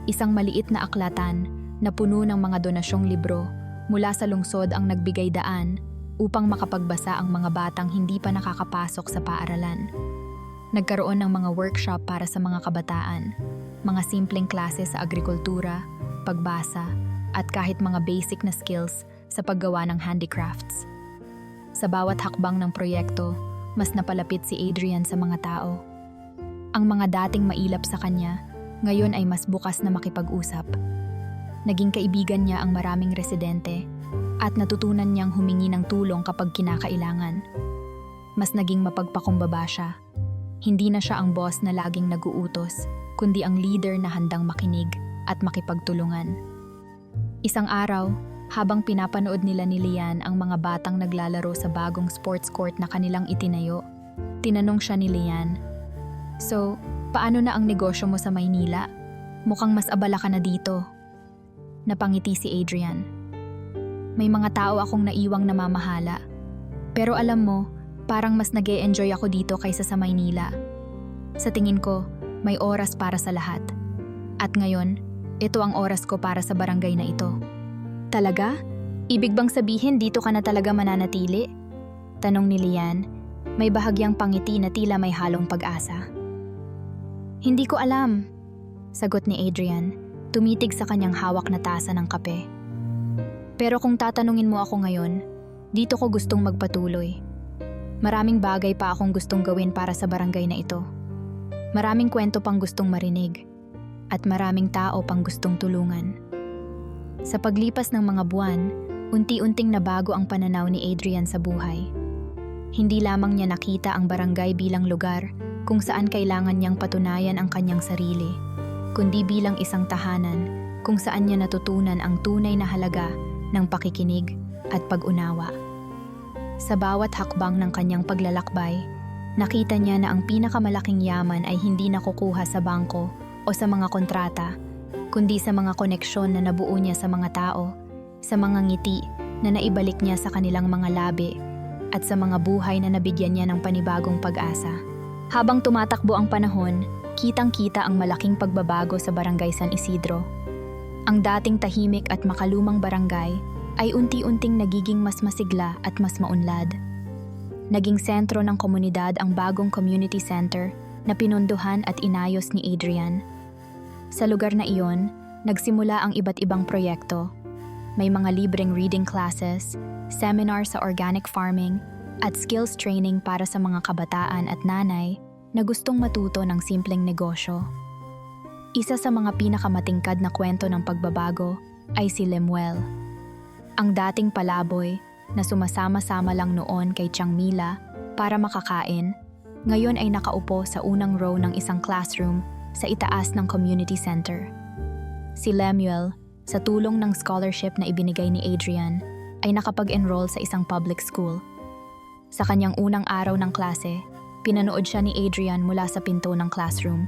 Isang maliit na aklatan na puno ng mga donasyong libro mula sa lungsod ang nagbigay daan upang makapagbasa ang mga batang hindi pa nakakapasok sa paaralan. Nagkaroon ng mga workshop para sa mga kabataan, mga simpleng klase sa agrikultura, pagbasa, at kahit mga basic na skills sa paggawa ng handicrafts. Sa bawat hakbang ng proyekto, mas napalapit si Adrian sa mga tao. Ang mga dating mailap sa kanya, ngayon ay mas bukas na makipag-usap. Naging kaibigan niya ang maraming residente at natutunan niyang humingi ng tulong kapag kinakailangan. Mas naging mapagpakumbaba siya. Hindi na siya ang boss na laging nag-uutos, kundi ang leader na handang makinig at makipagtulungan. Isang araw, habang pinapanood nila ni Lian ang mga batang naglalaro sa bagong sports court na kanilang itinayo, tinanong siya ni Lian, "So, paano na ang negosyo mo sa Maynila? Mukhang mas abala ka na dito." Napangiti si Adrian. May mga tao akong naiwang namamahala. Pero alam mo, parang mas nag-e-enjoy ako dito kaysa sa Maynila. Sa tingin ko, may oras para sa lahat. At ngayon, ito ang oras ko para sa barangay na ito. Talaga? Ibig bang sabihin dito ka na talaga mananatili? Tanong ni Lian, may bahagyang pangiti na tila may halong pag-asa. Hindi ko alam, sagot ni Adrian, tumitig sa kanyang hawak na tasa ng kape. Pero kung tatanungin mo ako ngayon, dito ko gustong magpatuloy. Maraming bagay pa akong gustong gawin para sa barangay na ito. Maraming kwento pang gustong marinig. At maraming tao pang gustong tulungan. Sa paglipas ng mga buwan, unti-unting nabago ang pananaw ni Adrian sa buhay. Hindi lamang niya nakita ang barangay bilang lugar kung saan kailangan niyang patunayan ang kanyang sarili, kundi bilang isang tahanan kung saan niya natutunan ang tunay na halaga ng pakikinig at pag-unawa. Sa bawat hakbang ng kanyang paglalakbay, nakita niya na ang pinakamalaking yaman ay hindi nakukuha sa bangko o sa mga kontrata, kundi sa mga koneksyon na nabuo niya sa mga tao, sa mga ngiti na naibalik niya sa kanilang mga labi, at sa mga buhay na nabigyan niya ng panibagong pag-asa. Habang tumatakbo ang panahon, kitang-kita ang malaking pagbabago sa Barangay San Isidro. Ang dating tahimik at makalumang barangay ay unti-unting nagiging mas masigla at mas maunlad. Naging sentro ng komunidad ang bagong community center na pinunduhan at inayos ni Adrian. Sa lugar na iyon, nagsimula ang iba't ibang proyekto. May mga libreng reading classes, seminar sa organic farming, at skills training para sa mga kabataan at nanay na gustong matuto ng simpleng negosyo. Isa sa mga pinakamatingkad na kwento ng pagbabago ay si Lemuel. Ang dating palaboy na sumasama-sama lang noon kay Tiang Mila para makakain, ngayon ay nakaupo sa unang row ng isang classroom sa itaas ng community center. Si Lemuel, sa tulong ng scholarship na ibinigay ni Adrian, ay nakapag-enroll sa isang public school. Sa kanyang unang araw ng klase, pinanood siya ni Adrian mula sa pinto ng classroom.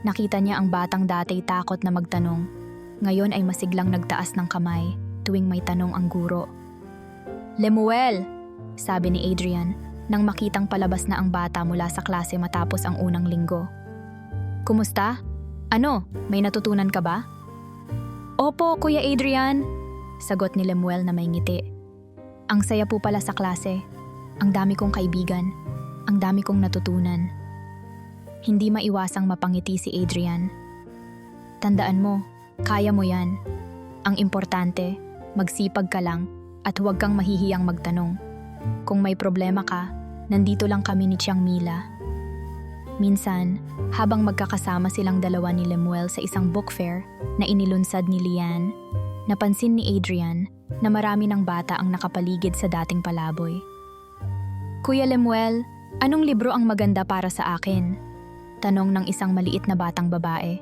Nakita niya ang batang dati takot na magtanong, ngayon ay masiglang nagtaas ng kamay tuwing may tanong ang guro. "Lemuel!" sabi ni Adrian nang makitang palabas na ang bata mula sa klase matapos ang unang linggo. "Kumusta? Ano, may natutunan ka ba?" "Opo, Kuya Adrian," sagot ni Lemuel na may ngiti. "Ang saya po pala sa klase. Ang dami kong kaibigan. Ang dami kong natutunan." Hindi maiwasang mapangiti si Adrian. "Tandaan mo, kaya mo yan. Ang importante, magsipag ka lang at huwag kang mahihiyang magtanong. Kung may problema ka, nandito lang kami ni Tiang Mila." Minsan, habang magkakasama silang dalawa ni Lemuel sa isang book fair na inilunsad ni Lian, napansin ni Adrian na marami ng bata ang nakapaligid sa dating palaboy. "Kuya Lemuel, anong libro ang maganda para sa akin?" tanong ng isang maliit na batang babae.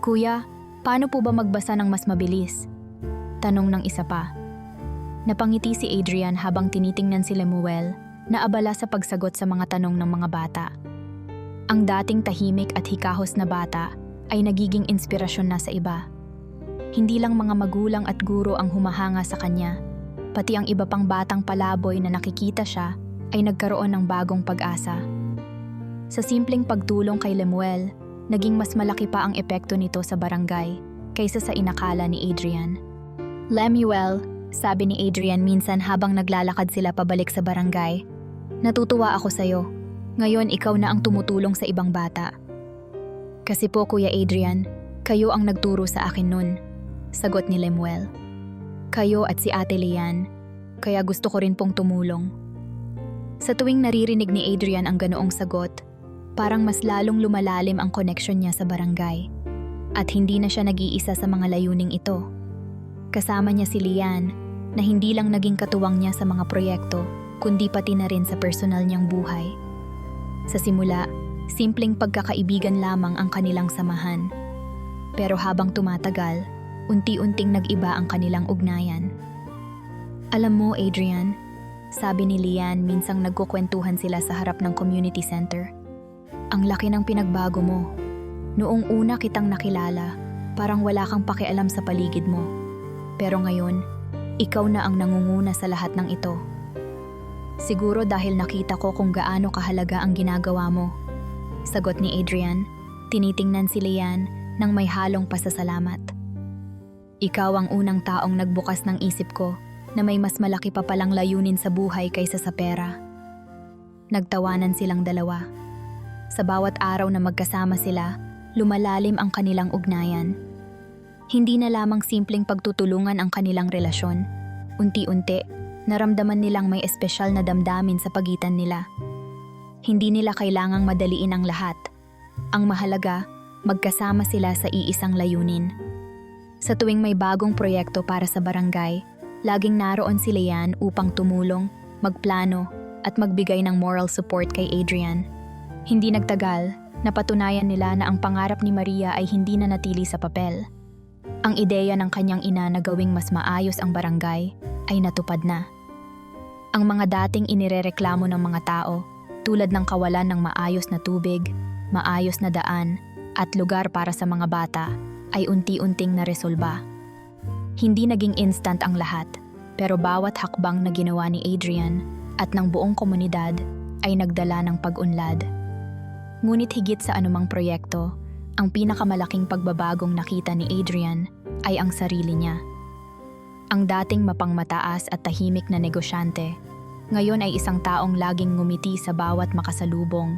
"Kuya, paano po ba magbasa ng mas mabilis?" tanong ng isa pa. Napangiti si Adrian habang tinitingnan si Lemuel na abala sa pagsagot sa mga tanong ng mga bata. Ang dating tahimik at hikahos na bata ay nagiging inspirasyon na sa iba. Hindi lang mga magulang at guro ang humahanga sa kanya, pati ang iba pang batang palaboy na nakikita siya ay nagkaroon ng bagong pag-asa. Sa simpleng pagtulong kay Lemuel, naging mas malaki pa ang epekto nito sa barangay kaysa sa inakala ni Adrian. "Lemuel," sabi ni Adrian minsan habang naglalakad sila pabalik sa barangay, "natutuwa ako sa'yo. Ngayon ikaw na ang tumutulong sa ibang bata." "Kasi po, Kuya Adrian, kayo ang nagturo sa akin nun," sagot ni Lemuel. "Kayo at si Ate Lian, kaya gusto ko rin pong tumulong." Sa tuwing naririnig ni Adrian ang ganoong sagot, parang mas lalong lumalalim ang koneksyon niya sa barangay. At hindi na siya nag-iisa sa mga layuning ito. Kasama niya si Lian, na hindi lang naging katuwang niya sa mga proyekto, kundi pati na rin sa personal niyang buhay. Sa simula, simpleng pagkakaibigan lamang ang kanilang samahan. Pero habang tumatagal, unti-unting nag-iba ang kanilang ugnayan. "Alam mo, Adrian," sabi ni Lian minsang nagkukwentuhan sila sa harap ng community center, "ang laki ng pinagbago mo. Noong una kitang nakilala, parang wala kang pakialam sa paligid mo. Pero ngayon, ikaw na ang nangunguna sa lahat ng ito. Siguro dahil nakita ko kung gaano kahalaga ang ginagawa mo," sagot ni Adrian, tinitingnan si Lian nang may halong pasasalamat. "Ikaw ang unang taong nagbukas ng isip ko na may mas malaki pa palang layunin sa buhay kaysa sa pera." Nagtawanan silang dalawa. Sa bawat araw na magkasama sila, lumalalim ang kanilang ugnayan. Hindi na lamang simpleng pagtutulungan ang kanilang relasyon. Unti-unti, naramdaman nilang may espesyal na damdamin sa pagitan nila. Hindi nila kailangang madaliin ang lahat. Ang mahalaga, magkasama sila sa iisang layunin. Sa tuwing may bagong proyekto para sa barangay, laging naroon si Lian upang tumulong, magplano, at magbigay ng moral support kay Adrian. Hindi nagtagal, napatunayan nila na ang pangarap ni Maria ay hindi na natili sa papel. Ang ideya ng kanyang ina na gawing mas maayos ang barangay ay natupad na. Ang mga dating inirereklamo ng mga tao, tulad ng kawalan ng maayos na tubig, maayos na daan, at lugar para sa mga bata, ay unti-unting naresolba. Hindi naging instant ang lahat, pero bawat hakbang na ginawa ni Adrian at ng buong komunidad ay nagdala ng pag-unlad. Ngunit higit sa anumang proyekto, ang pinakamalaking pagbabagong nakita ni Adrian ay ang sarili niya. Ang dating mapangmataas at tahimik na negosyante, ngayon ay isang taong laging ngumiti sa bawat makasalubong,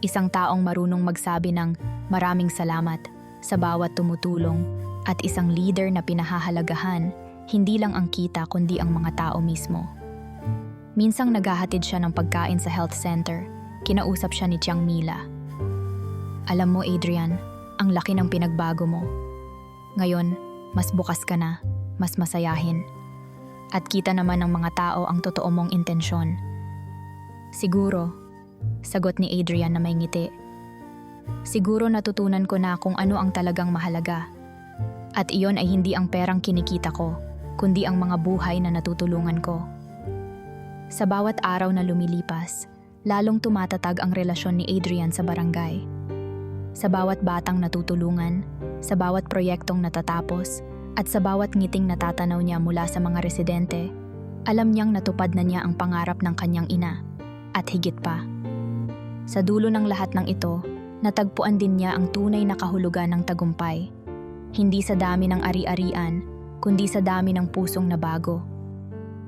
isang taong marunong magsabi ng maraming salamat sa bawat tumutulong, at isang leader na pinahahalagahan hindi lang ang kita kundi ang mga tao mismo. Minsang naghahatid siya ng pagkain sa health center, kinausap siya ni Tiang Mila. Alam mo Adrian, ang laki ng pinagbago mo. Ngayon, mas bukas ka na, mas masayahin. At kita naman ng mga tao ang totoo mong intensyon. Siguro, sagot ni Adrian na may ngiti. Siguro natutunan ko na kung ano ang talagang mahalaga. At iyon ay hindi ang perang kinikita ko, kundi ang mga buhay na natutulungan ko. Sa bawat araw na lumilipas, lalong tumatatag ang relasyon ni Adrian sa barangay. Sa bawat batang natutulungan, sa bawat proyektong natatapos, at sa bawat ngiting natatanaw niya mula sa mga residente, alam niyang natupad na niya ang pangarap ng kanyang ina. At higit pa. Sa dulo ng lahat ng ito, natagpuan din niya ang tunay na kahulugan ng tagumpay. Hindi sa dami ng ari-arian, kundi sa dami ng pusong nabago.